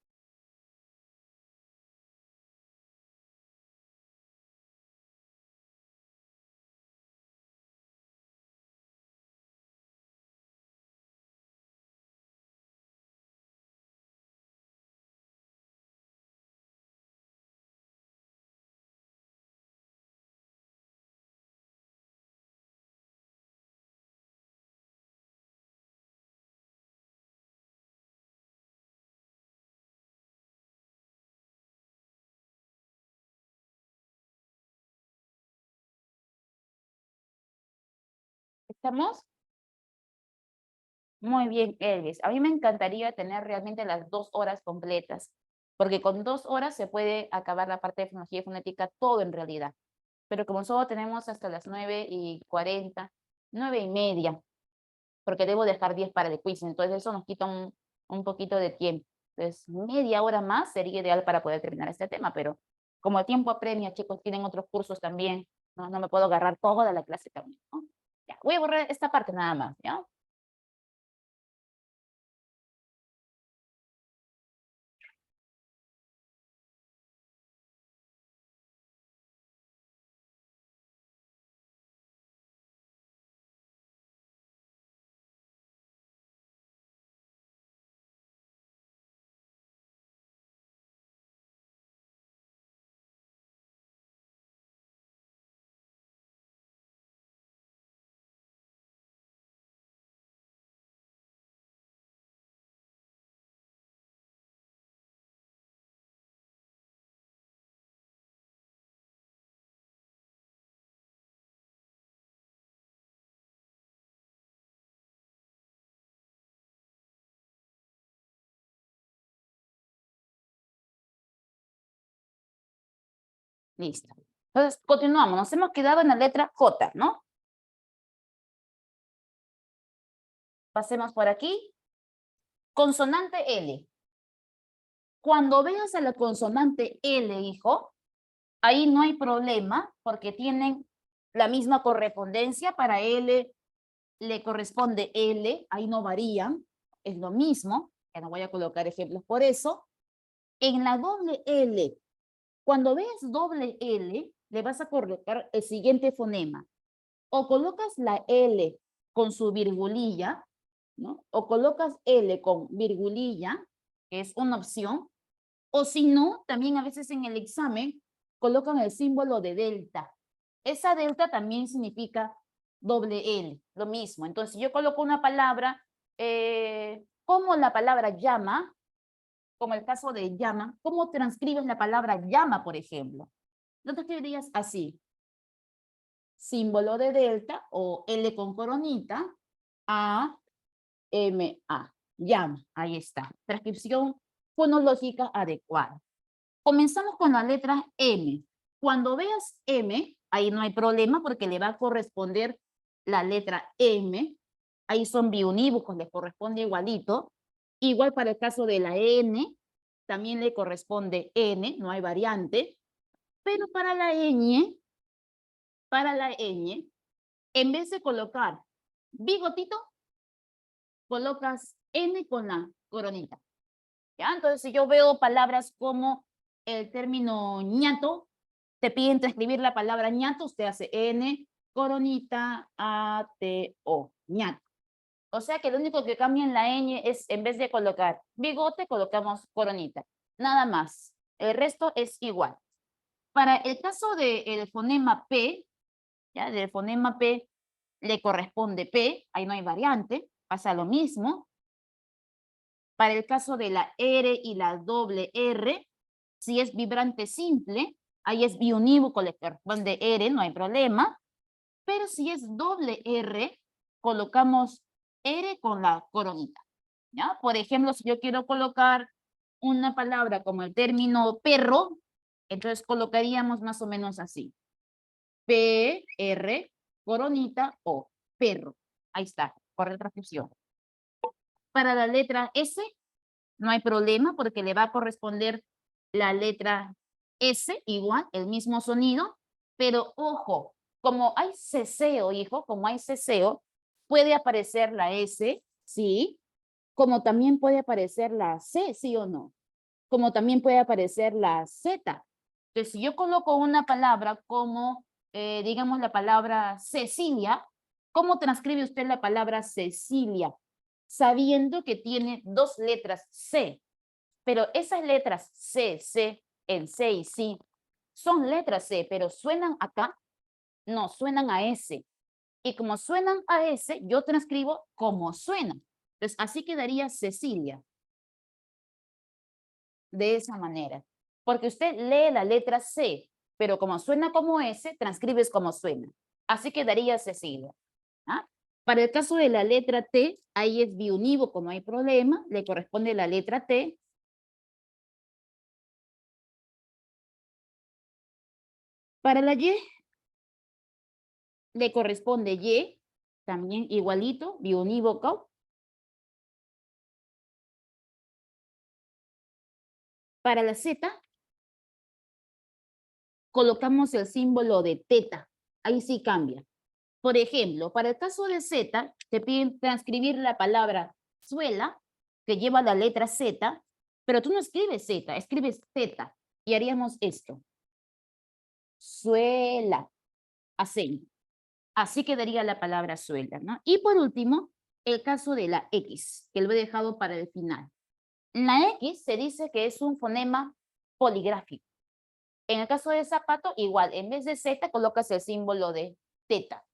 ¿Estamos? Muy bien, Elvis. A mí me encantaría tener realmente las 2 horas completas, porque con 2 horas se puede acabar la parte de fonología y fonética, todo en realidad. Pero como solo tenemos hasta las 9:40, 9:30, porque debo dejar 10 para el quiz, entonces eso nos quita un poquito de tiempo. Entonces, media hora más sería ideal para poder terminar este tema, pero como el tiempo apremia, chicos, tienen otros cursos también, no me puedo agarrar toda la clase también, ¿no? Ya, voy a borrar esta parte nada más, ¿ya? Listo. Entonces, continuamos. Nos hemos quedado en la letra J, ¿no? Pasemos por aquí. Consonante L. Cuando veas a la consonante L, hijo, ahí no hay problema porque tienen la misma correspondencia. Para L le corresponde L, ahí no varían, es lo mismo. Ya no voy a colocar ejemplos por eso. En la doble L, cuando veas doble L, le vas a colocar el siguiente fonema. O colocas la L con su virgulilla, ¿no? O colocas L con virgulilla, que es una opción. O si no, también a veces en el examen colocan el símbolo de delta. Esa delta también significa doble L, lo mismo. Entonces, yo coloco una palabra, como la palabra llama, como el caso de llama, ¿cómo transcribes la palabra llama, por ejemplo? ¿No te escribirías así? Símbolo de delta o L con coronita, A, M, A. Llama, ahí está. Transcripción fonológica adecuada. Comenzamos con la letra M. Cuando veas M, ahí no hay problema porque le va a corresponder la letra M. Ahí son biunívocos, le corresponde igualito. Igual para el caso de la N, también le corresponde N, no hay variante. Pero para la ñ, en vez de colocar bigotito, colocas N con la coronita. ¿Ya? Entonces, si yo veo palabras como el término ñato, te piden transcribir la palabra ñato, usted hace N, coronita, A, T, O, ñato. O sea que lo único que cambia en la ñ es, en vez de colocar bigote, colocamos coronita. Nada más. El resto es igual. Para el caso del fonema P, ¿ya? Del fonema P le corresponde P, ahí no hay variante, pasa lo mismo. Para el caso de la R y la doble R, si es vibrante simple, ahí es biunívoco, le corresponde R, no hay problema. Pero si es doble R, colocamos R con la coronita. ¿Ya? Por ejemplo, si yo quiero colocar una palabra como el término perro, entonces colocaríamos más o menos así. P, R, coronita, O, perro. Ahí está, correcta transcripción. Para la letra S, no hay problema porque le va a corresponder la letra S, igual, el mismo sonido, pero ojo, como hay ceseo, hijo, como hay ceseo, puede aparecer la S, sí, como también puede aparecer la C, sí o no, como también puede aparecer la Z. Entonces, si yo coloco una palabra como, digamos, la palabra Cecilia, ¿cómo transcribe usted la palabra Cecilia? Sabiendo que tiene dos letras C, pero esas letras C, C, el C y C, son letras C, pero suenan acá, no, suenan a S. Y como suenan a S, yo transcribo como suenan. Entonces, así quedaría Cecilia. De esa manera. Porque usted lee la letra C, pero como suena como S, transcribes como suena. Así quedaría Cecilia. ¿Ah? Para el caso de la letra T, ahí es biunívoco, no hay problema, le corresponde la letra T. Para la Y, le corresponde Y, también igualito, biunívoco. Para la Z, colocamos el símbolo de teta. Ahí sí cambia. Por ejemplo, para el caso de Z, te piden transcribir la palabra suela, que lleva la letra Z, pero tú no escribes Z, escribes teta. Y haríamos esto. Suela. Así. Así quedaría la palabra suela, ¿no? Y por último, el caso de la X, que lo he dejado para el final. La X se dice que es un fonema poligráfico. En el caso de zapato, igual, en vez de Z colocas el símbolo de teta.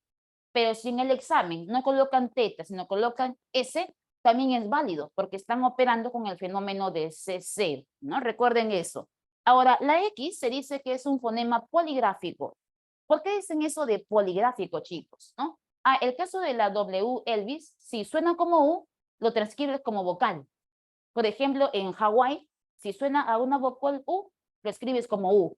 Pero si en el examen no colocan teta, sino colocan S, también es válido, porque están operando con el fenómeno de CC, ¿no? Recuerden eso. Ahora, la X se dice que es un fonema poligráfico. ¿Por qué dicen eso de poligráfico, chicos? ¿No? Ah, el caso de la W, Elvis, si suena como U, lo transcribes como vocal. Por ejemplo, en Hawái, si suena a una vocal U, lo escribes como U.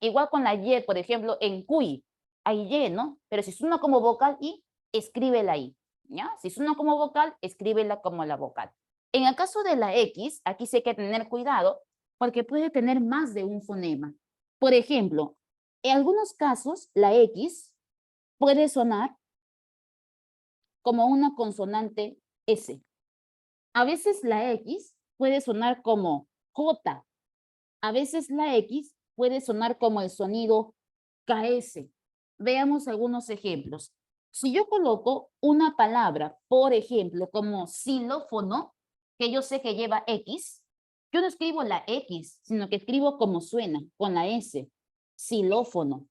Igual con la Y, por ejemplo, en cuy, hay Y, ¿no? Pero si suena como vocal I, escríbela I, ¿ya? Si suena como vocal, escríbela como la vocal. En el caso de la X, aquí sí hay que tener cuidado porque puede tener más de un fonema. Por ejemplo, en algunos casos, la X puede sonar como una consonante S. A veces la X puede sonar como J. A veces la X puede sonar como el sonido KS. Veamos algunos ejemplos. Si yo coloco una palabra, por ejemplo, como xilófono, que yo sé que lleva X, yo no escribo la X, sino que escribo como suena, con la S, xilófono.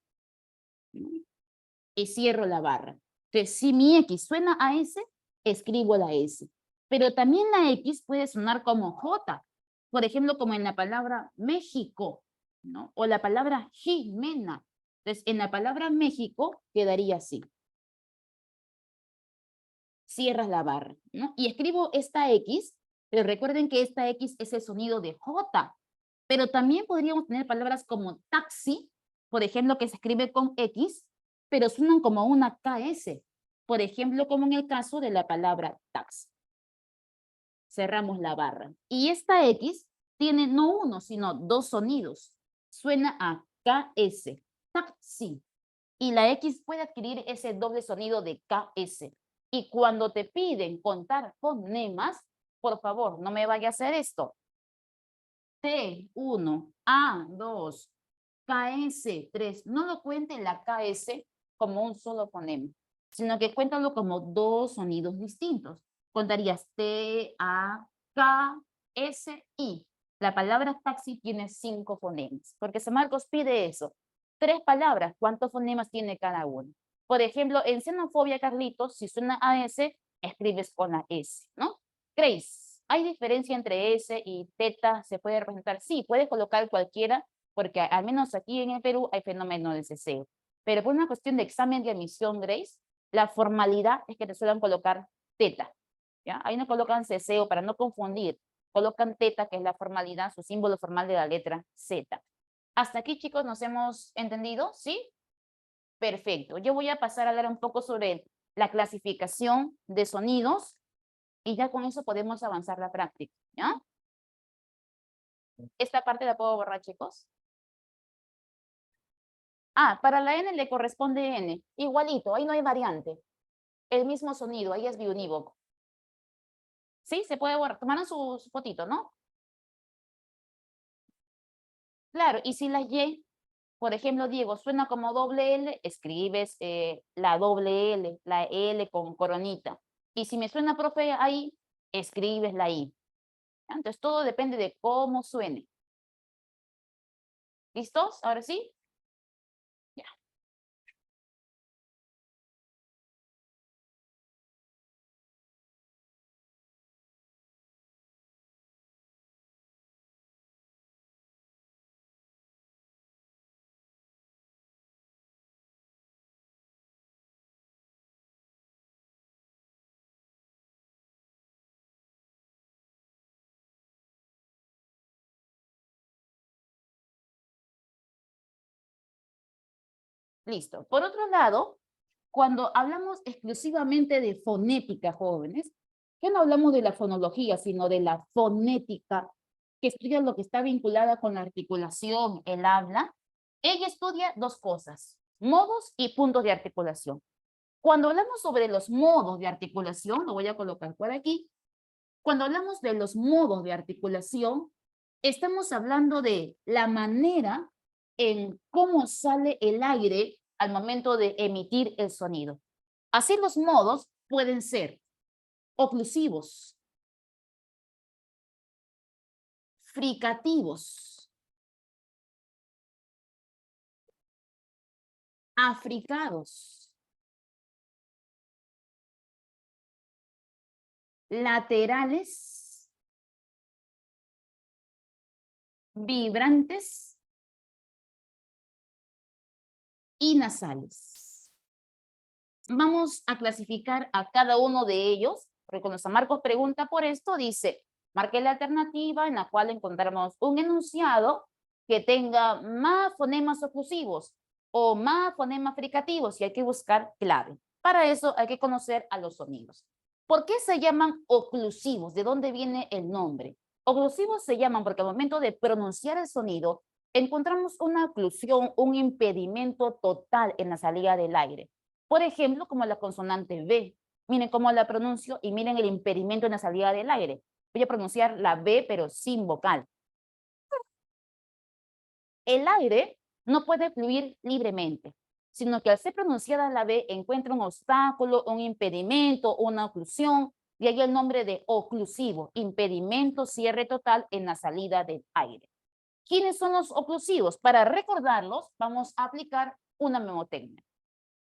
Y cierro la barra. Entonces, si mi X suena a S, escribo la S. Pero también la X puede sonar como J. Por ejemplo, como en la palabra México, ¿no? O la palabra Jimena. Entonces, en la palabra México quedaría así. Cierras la barra, ¿no? Y escribo esta X, pero recuerden que esta X es el sonido de J. Pero también podríamos tener palabras como taxi, por ejemplo, que se escribe con X, pero suenan como una KS. Por ejemplo, como en el caso de la palabra taxi. Cerramos la barra. Y esta X tiene no uno, sino dos sonidos. Suena a KS, taxi. Y la X puede adquirir ese doble sonido de KS. Y cuando te piden contar fonemas, por favor, no me vaya a hacer esto. T1, A2, KS3. No lo cuente la KS como un solo fonema, sino que cuéntalo como dos sonidos distintos. Contarías T, A, K, S, I. La palabra taxi tiene 5 fonemas, porque San Marcos pide eso. 3 palabras, ¿cuántos fonemas tiene cada uno? Por ejemplo, en xenofobia, Carlitos, si suena a S, escribes con la S, ¿no? Grace, ¿hay diferencia entre S y teta? ¿Se puede representar? Sí, puedes colocar cualquiera, porque al menos aquí en el Perú hay fenómeno de ceseo. Pero por una cuestión de examen de admisión, Grace, la formalidad es que te suelen colocar teta. ¿Ya? Ahí no colocan ceseo para no confundir. Colocan teta, que es la formalidad, su símbolo formal de la letra Z. ¿Hasta aquí, chicos, nos hemos entendido? ¿Sí? Perfecto. Yo voy a pasar a hablar un poco sobre la clasificación de sonidos y ya con eso podemos avanzar la práctica, ¿ya? Esta parte la puedo borrar, chicos. Ah, para la N le corresponde N. Igualito, ahí no hay variante. El mismo sonido, ahí es biunívoco. ¿Sí? Se puede borrar. Tomaron su fotito, ¿no? Claro, y si la Y, por ejemplo, Diego, suena como doble L, escribes la doble L, la L con coronita. Y si me suena, profe, ahí, escribes la I. Entonces, todo depende de cómo suene. ¿Listos? ¿Ahora sí? Ya. Listo. Por otro lado, cuando hablamos exclusivamente de fonética, jóvenes, que no hablamos de la fonología, sino de la fonética, que estudia lo que está vinculada con la articulación, el habla, ella estudia dos cosas, modos y puntos de articulación. Cuando hablamos sobre los modos de articulación, lo voy a colocar por aquí, cuando hablamos de los modos de articulación, estamos hablando de la manera en cómo sale el aire al momento de emitir el sonido. Así los modos pueden ser oclusivos, fricativos, africados, laterales, vibrantes y nasales. Vamos a clasificar a cada uno de ellos, porque cuando San Marcos pregunta por esto, dice, marque la alternativa en la cual encontramos un enunciado que tenga más fonemas oclusivos o más fonemas fricativos, y hay que buscar clave. Para eso hay que conocer a los sonidos. ¿Por qué se llaman oclusivos? ¿De dónde viene el nombre? Oclusivos se llaman porque al momento de pronunciar el sonido encontramos una oclusión, un impedimento total en la salida del aire. Por ejemplo, como la consonante B. Miren cómo la pronuncio y miren el impedimento en la salida del aire. Voy a pronunciar la B, pero sin vocal. El aire no puede fluir libremente, sino que al ser pronunciada la B encuentra un obstáculo, un impedimento, una oclusión, y ahí el nombre de oclusivo, impedimento, cierre total en la salida del aire. ¿Quiénes son los oclusivos? Para recordarlos, vamos a aplicar una memotecnia.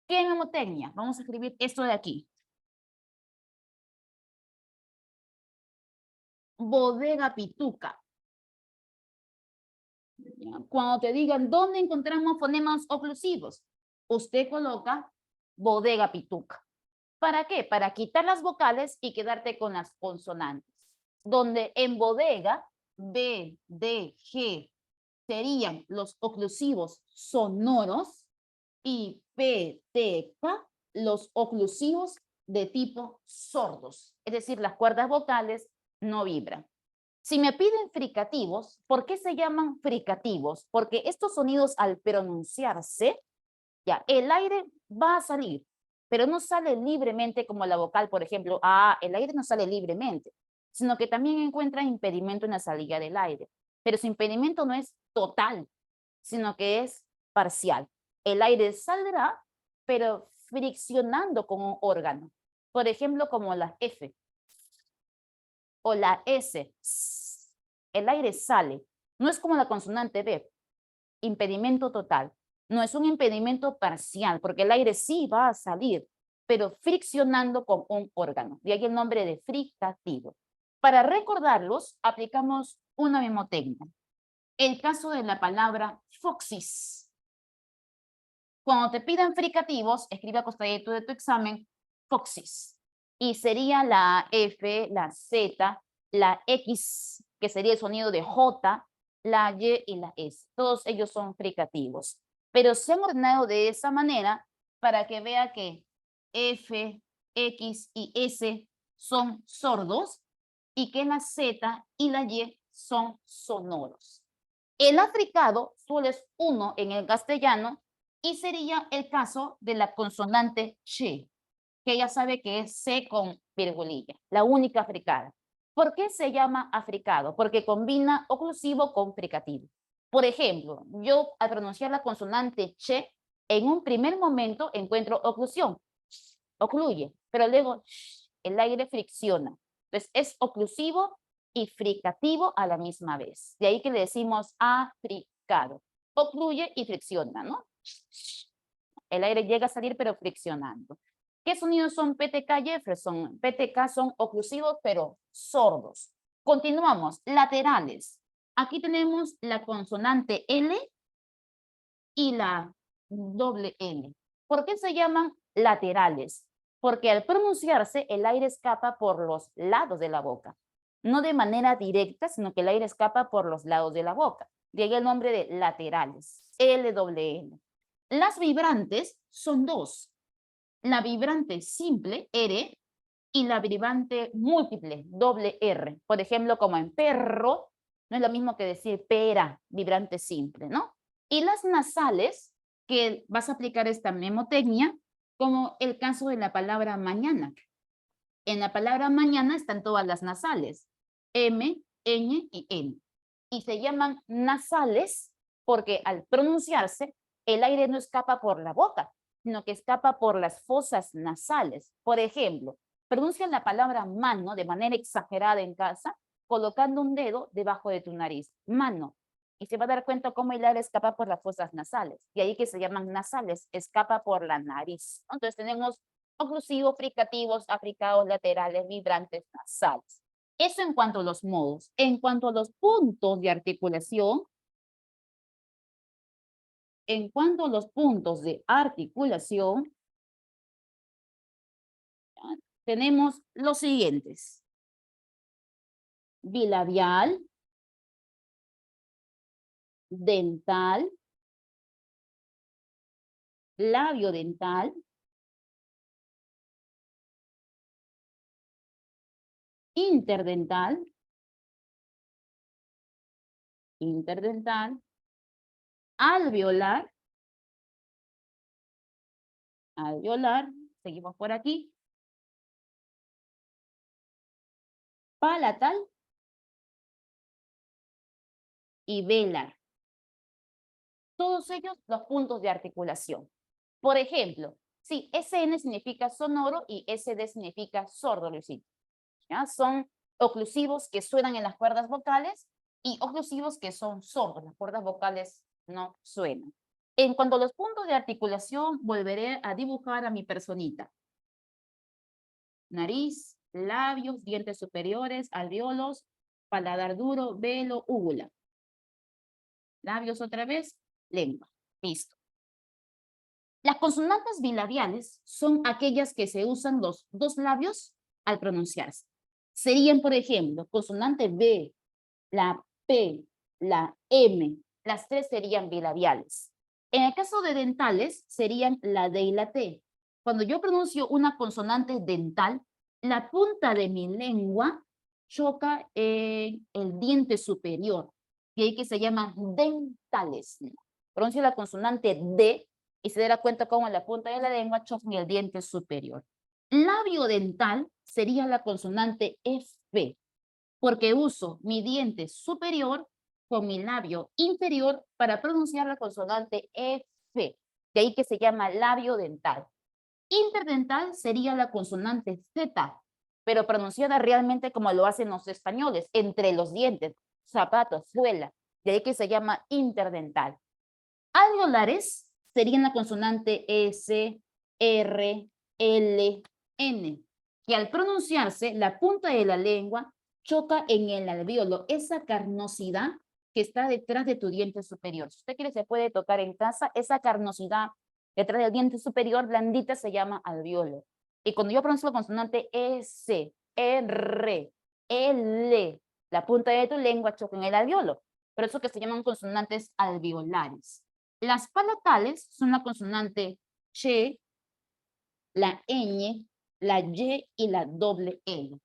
¿Qué memotecnia? Vamos a escribir esto de aquí. Bodega pituca. Cuando te digan dónde encontramos fonemas oclusivos, usted coloca bodega pituca. ¿Para qué? Para quitar las vocales y quedarte con las consonantes. Donde en bodega, B, D, G serían los oclusivos sonoros y P, T, K los oclusivos de tipo sordos. Es decir, las cuerdas vocales no vibran. Si me piden fricativos, ¿por qué se llaman fricativos? Porque estos sonidos al pronunciarse, ya, el aire va a salir, pero no sale libremente como la vocal, por ejemplo, el aire no sale libremente, sino que también encuentra impedimento en la salida del aire. Pero su impedimento no es total, sino que es parcial. El aire saldrá, pero friccionando con un órgano. Por ejemplo, como la F o la S. El aire sale. No es como la consonante B. Impedimento total. No es un impedimento parcial, porque el aire sí va a salir, pero friccionando con un órgano. De ahí el nombre de fricativo. Para recordarlos, aplicamos una memotecnia. El caso de la palabra foxis. Cuando te pidan fricativos, escribe acostadito de tu examen, foxis. Y sería la F, la Z, la X, que sería el sonido de J, la Y y la S. Todos ellos son fricativos. Pero se han ordenado de esa manera para que vea que F, X y S son sordos y que la Z y la Y son sonoros. El africado solo es uno en el castellano y sería el caso de la consonante che, que ya sabe que es C con virgulilla, la única africada. ¿Por qué se llama africado? Porque combina oclusivo con fricativo. Por ejemplo, yo al pronunciar la consonante che, en un primer momento encuentro oclusión, ocluye, pero luego el aire fricciona. Entonces es oclusivo y fricativo a la misma vez. De ahí que le decimos africado. Ocluye y fricciona, ¿no? El aire llega a salir pero friccionando. ¿Qué sonidos son PTK, Jefferson? PTK son oclusivos pero sordos. Continuamos. Laterales. Aquí tenemos la consonante L y la doble L. ¿Por qué se llaman laterales? Porque al pronunciarse el aire escapa por los lados de la boca. No de manera directa, sino que el aire escapa por los lados de la boca. De ahí el nombre de laterales. L. Las vibrantes son dos. La vibrante simple, R, y la vibrante múltiple, doble R. Por ejemplo, como en perro, no es lo mismo que decir pera, vibrante simple, ¿no? Y las nasales, que vas a aplicar esta memotecnia, como el caso de la palabra mañana. En la palabra mañana están todas las nasales, M, Ñ y N. Y se llaman nasales porque al pronunciarse, el aire no escapa por la boca, sino que escapa por las fosas nasales. Por ejemplo, pronuncian la palabra mano de manera exagerada en casa, colocando un dedo debajo de tu nariz. Mano. Y se va a dar cuenta cómo el aire escapa por las fosas nasales. Y ahí que se llaman nasales, escapa por la nariz. Entonces tenemos oclusivos, fricativos, africados, laterales, vibrantes, nasales. Eso en cuanto a los modos. En cuanto a los puntos de articulación, tenemos los siguientes. Bilabial, dental, labio dental, interdental, interdental, alveolar, alveolar, seguimos por aquí, palatal y velar. Todos ellos los puntos de articulación. Por ejemplo, sí, SN significa sonoro y SD significa sordo, Luisito. ¿Ya? Son oclusivos que suenan en las cuerdas vocales y oclusivos que son sordos. Las cuerdas vocales no suenan. En cuanto a los puntos de articulación, volveré a dibujar a mi personita. Nariz, labios, dientes superiores, alveolos, paladar duro, velo, úvula. Labios otra vez, lengua. Listo. Las consonantes bilabiales son aquellas que se usan los dos labios al pronunciarse. Serían, por ejemplo, consonante B, la P, la M. Las tres serían bilabiales. En el caso de dentales, serían la D y la T. Cuando yo pronuncio una consonante dental, la punta de mi lengua choca en el diente superior, y ahí que se llama dentales. Pronuncio la consonante D y se dará cuenta cómo la punta de la lengua choca en el diente superior. Labio dental sería la consonante F, porque uso mi diente superior con mi labio inferior para pronunciar la consonante F, de ahí que se llama labio dental. Interdental sería la consonante Z, pero pronunciada realmente como lo hacen los españoles, entre los dientes, zapatos, suela, de ahí que se llama interdental. Alveolares serían la consonante S, R, L, N, que al pronunciarse la punta de la lengua choca en el alvéolo, esa carnosidad que está detrás de tu diente superior. Si usted quiere, se puede tocar en casa, esa carnosidad detrás del diente superior blandita se llama alvéolo. Y cuando yo pronuncio la consonante S, R, L, la punta de tu lengua choca en el alvéolo. Por eso que se llaman consonantes alveolares. Las palatales son la consonante ch, la ñ, la y y la doble L.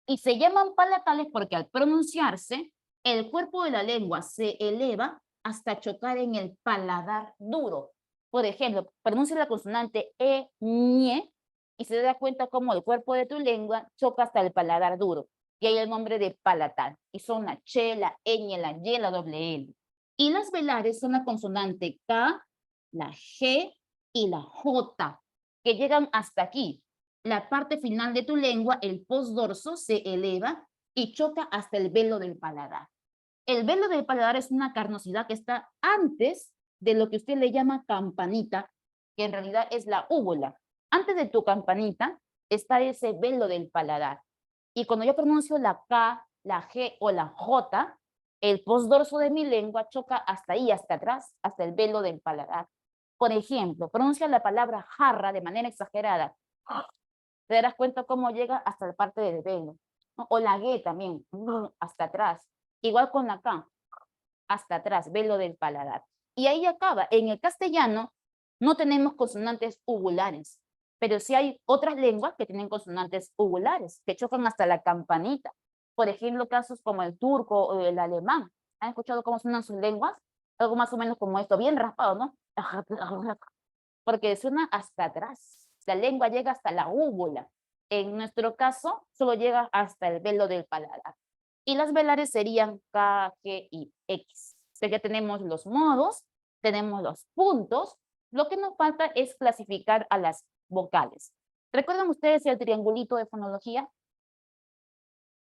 Y se llaman palatales porque al pronunciarse, el cuerpo de la lengua se eleva hasta chocar en el paladar duro. Por ejemplo, pronuncia la consonante ñ y se da cuenta cómo el cuerpo de tu lengua choca hasta el paladar duro. Y hay el nombre de palatal. Y son la ch, la ñ, la y, la doble L. Y las velares son la consonante K, la G y la J, que llegan hasta aquí. La parte final de tu lengua, el postdorso, se eleva y choca hasta el velo del paladar. El velo del paladar es una carnosidad que está antes de lo que usted le llama campanita, que en realidad es la úvula. Antes de tu campanita está ese velo del paladar. Y cuando yo pronuncio la K, la G o la J, el postdorso de mi lengua choca hasta ahí, hasta atrás, hasta el velo del paladar. Por ejemplo, pronuncia la palabra jarra de manera exagerada. Te darás cuenta cómo llega hasta la parte del velo, ¿no? O la G también, hasta atrás. Igual con la K, hasta atrás, velo del paladar. Y ahí acaba. En el castellano no tenemos consonantes uvulares, pero sí hay otras lenguas que tienen consonantes uvulares, que chocan hasta la campanita. Por ejemplo, casos como el turco o el alemán. ¿Han escuchado cómo suenan sus lenguas? Algo más o menos como esto, bien raspado, ¿no? Porque suena hasta atrás. La lengua llega hasta la úvula. En nuestro caso, solo llega hasta el velo del paladar. Y las velares serían K, G y X. Ya tenemos los modos, tenemos los puntos. Lo que nos falta es clasificar a las vocales. ¿Recuerdan ustedes el triangulito de fonología?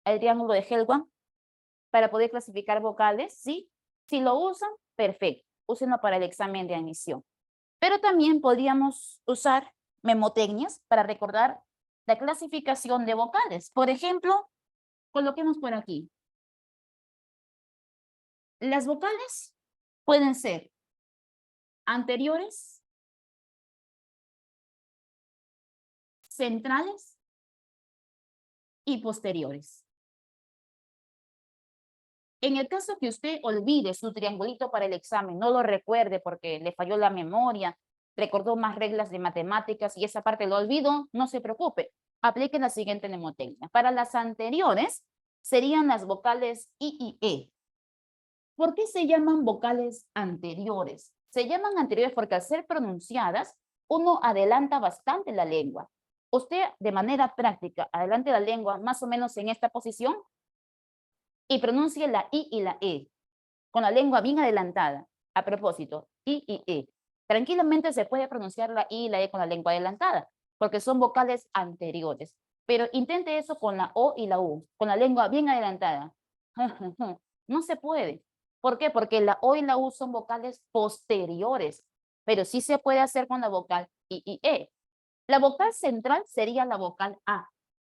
El triángulo de Helwan. Para poder clasificar vocales, ¿sí? Si lo usan, perfecto. Úsenlo para el examen de admisión. Pero también podríamos usar memotecnias para recordar la clasificación de vocales. Por ejemplo, coloquemos por aquí. Las vocales pueden ser anteriores, centrales y posteriores. En el caso que usted olvide su triangulito para el examen, no lo recuerde porque le falló la memoria, recordó más reglas de matemáticas y esa parte lo olvidó, no se preocupe. Aplique la siguiente mnemotecnia. Para las anteriores serían las vocales I y E. ¿Por qué se llaman vocales anteriores? Se llaman anteriores porque al ser pronunciadas, uno adelanta bastante la lengua. Usted de manera práctica adelante la lengua más o menos en esta posición y pronuncie la I y la E, con la lengua bien adelantada. A propósito, I y E. Tranquilamente se puede pronunciar la I y la E con la lengua adelantada, porque son vocales anteriores. Pero intente eso con la O y la U, con la lengua bien adelantada. No se puede. ¿Por qué? Porque la O y la U son vocales posteriores, pero sí se puede hacer con la vocal I y E. La vocal central sería la vocal A.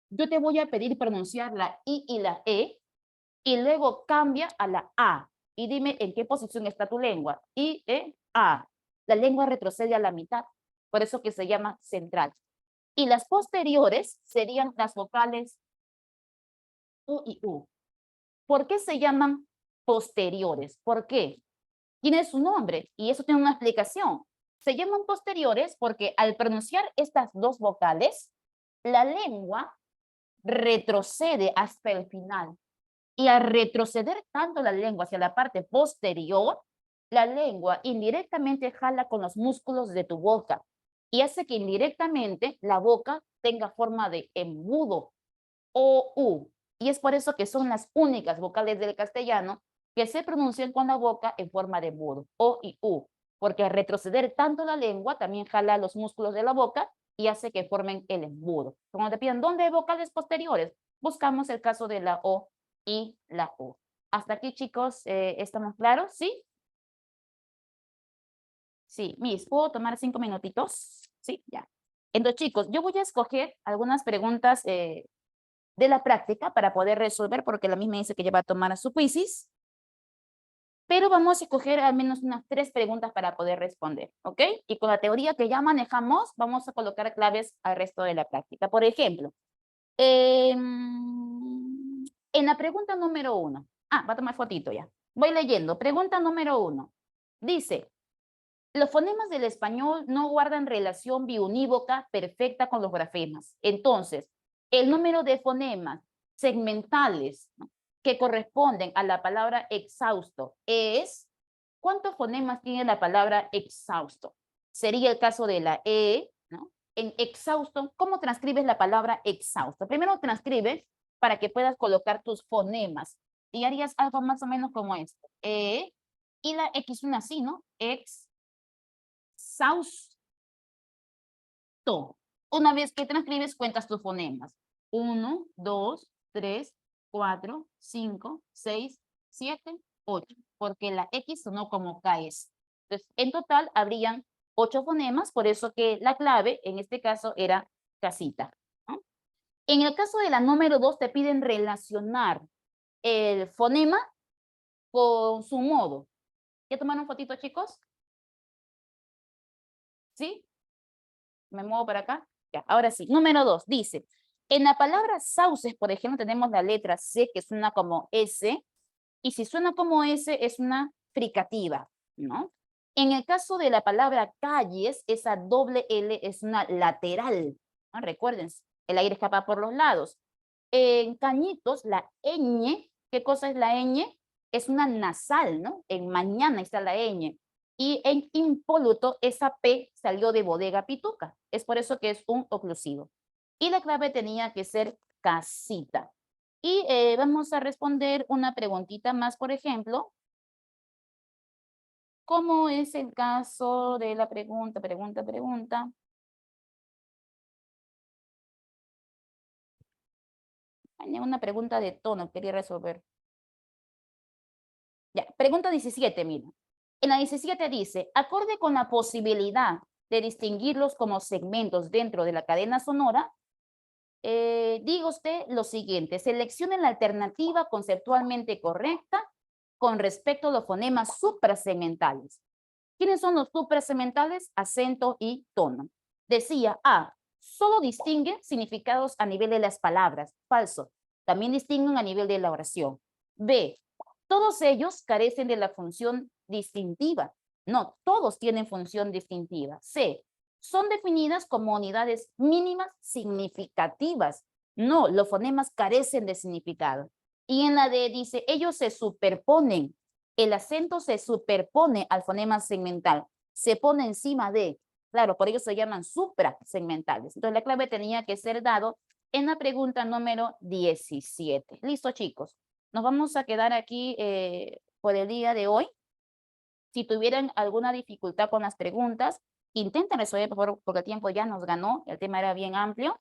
Yo te voy a pedir pronunciar la I y la E y luego cambia a la A. Y dime en qué posición está tu lengua. I, E, A. La lengua retrocede a la mitad, por eso que se llama central. Y las posteriores serían las vocales U y U. ¿Por qué se llaman posteriores? ¿Por qué? Tiene su nombre y eso tiene una explicación. Se llaman posteriores porque al pronunciar estas dos vocales, la lengua retrocede hasta el final. Y al retroceder tanto la lengua hacia la parte posterior, la lengua indirectamente jala con los músculos de tu boca y hace que indirectamente la boca tenga forma de embudo o U. Y es por eso que son las únicas vocales del castellano que se pronuncian con la boca en forma de embudo, O y U, porque al retroceder tanto la lengua también jala los músculos de la boca y hace que formen el embudo. Cuando te piden dónde hay vocales posteriores, buscamos el caso de la O y la U. Hasta aquí, chicos, ¿estamos claros? ¿Sí? Sí, Miss, ¿puedo tomar 5 minutitos? Sí, ya. Entonces, chicos, yo voy a escoger algunas preguntas de la práctica para poder resolver, porque la misma dice que ya va a tomar su quizzes. Pero vamos a escoger al menos unas 3 preguntas para poder responder, ¿ok? Y con la teoría que ya manejamos, vamos a colocar claves al resto de la práctica. Por ejemplo, en la pregunta número 1, va a tomar fotito ya. Voy leyendo. Pregunta número 1. Dice, los fonemas del español no guardan relación biunívoca perfecta con los grafemas. Entonces, el número de fonemas segmentales, ¿no?, que corresponden a la palabra exhausto es, ¿cuántos fonemas tiene la palabra exhausto? Sería el caso de la E, ¿no? En exhausto, ¿cómo transcribes la palabra exhausto? Primero transcribes para que puedas colocar tus fonemas y harías algo más o menos como esto. E, y la X una así, ¿no? Exhausto. Una vez que transcribes, cuentas tus fonemas. 1, 2, 3, 4, 5, 6, 7, 8. Porque la X sonó como KS. Entonces, en total habrían 8 fonemas, por eso que la clave en este caso era casita, ¿no? En el caso de la número 2 te piden relacionar el fonema con su modo. ¿Ya tomaron fotito, chicos? ¿Sí? Me muevo para acá. Ya, ahora sí. Número 2 dice, en la palabra sauces, por ejemplo, tenemos la letra C que suena como S, y si suena como S es una fricativa, ¿no? En el caso de la palabra calles, esa doble L es una lateral, ¿no? Recuerden, el aire escapa por los lados. En cañitos, la ñ, ¿qué cosa es la ñ? Es una nasal, ¿no? En mañana está la ñ. Y en impoluto, esa P salió de bodega pituca. Es por eso que es un oclusivo. Y la clave tenía que ser casita. Y vamos a responder una preguntita más, por ejemplo. ¿Cómo es el caso de la pregunta? Una pregunta de tono, quería resolver. Ya, pregunta 17, mira. En la 17 dice, acorde con la posibilidad de distinguirlos como segmentos dentro de la cadena sonora, diga usted lo siguiente, seleccione la alternativa conceptualmente correcta con respecto a los fonemas suprasegmentales. ¿Quiénes son los suprasegmentales? Acento y tono. Decía A, solo distinguen significados a nivel de las palabras. Falso. También distinguen a nivel de la oración. B, Todos ellos carecen de la función distintiva. No, todos tienen función distintiva. C, son definidas como unidades mínimas significativas. No, los fonemas carecen de significado. Y en la D dice, ellos se superponen. El acento se superpone al fonema segmental. Se pone encima de. Claro, por ello se llaman suprasegmentales. Entonces la clave tenía que ser dado en la pregunta número 17. ¿Listo, chicos? Nos vamos a quedar aquí por el día de hoy. Si tuvieran alguna dificultad con las preguntas, intenten resolver, por favor, porque el tiempo ya nos ganó. El tema era bien amplio.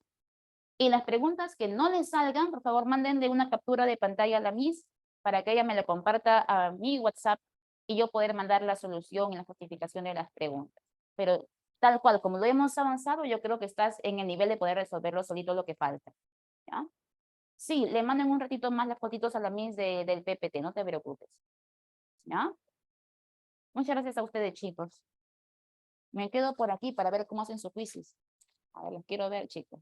Y las preguntas que no les salgan, por favor, manden de una captura de pantalla a la Miss para que ella me la comparta a mi WhatsApp y yo poder mandar la solución y la justificación de las preguntas. Pero tal cual, como lo hemos avanzado, yo creo que estás en el nivel de poder resolverlo solito lo que falta. ¿Ya? Sí, le manden un ratito más las fotitos a la Miss del PPT, no te preocupes. ¿Ya? Muchas gracias a ustedes, chicos. Me quedo por aquí para ver cómo hacen su quizzes. A ver, los quiero ver, chicos.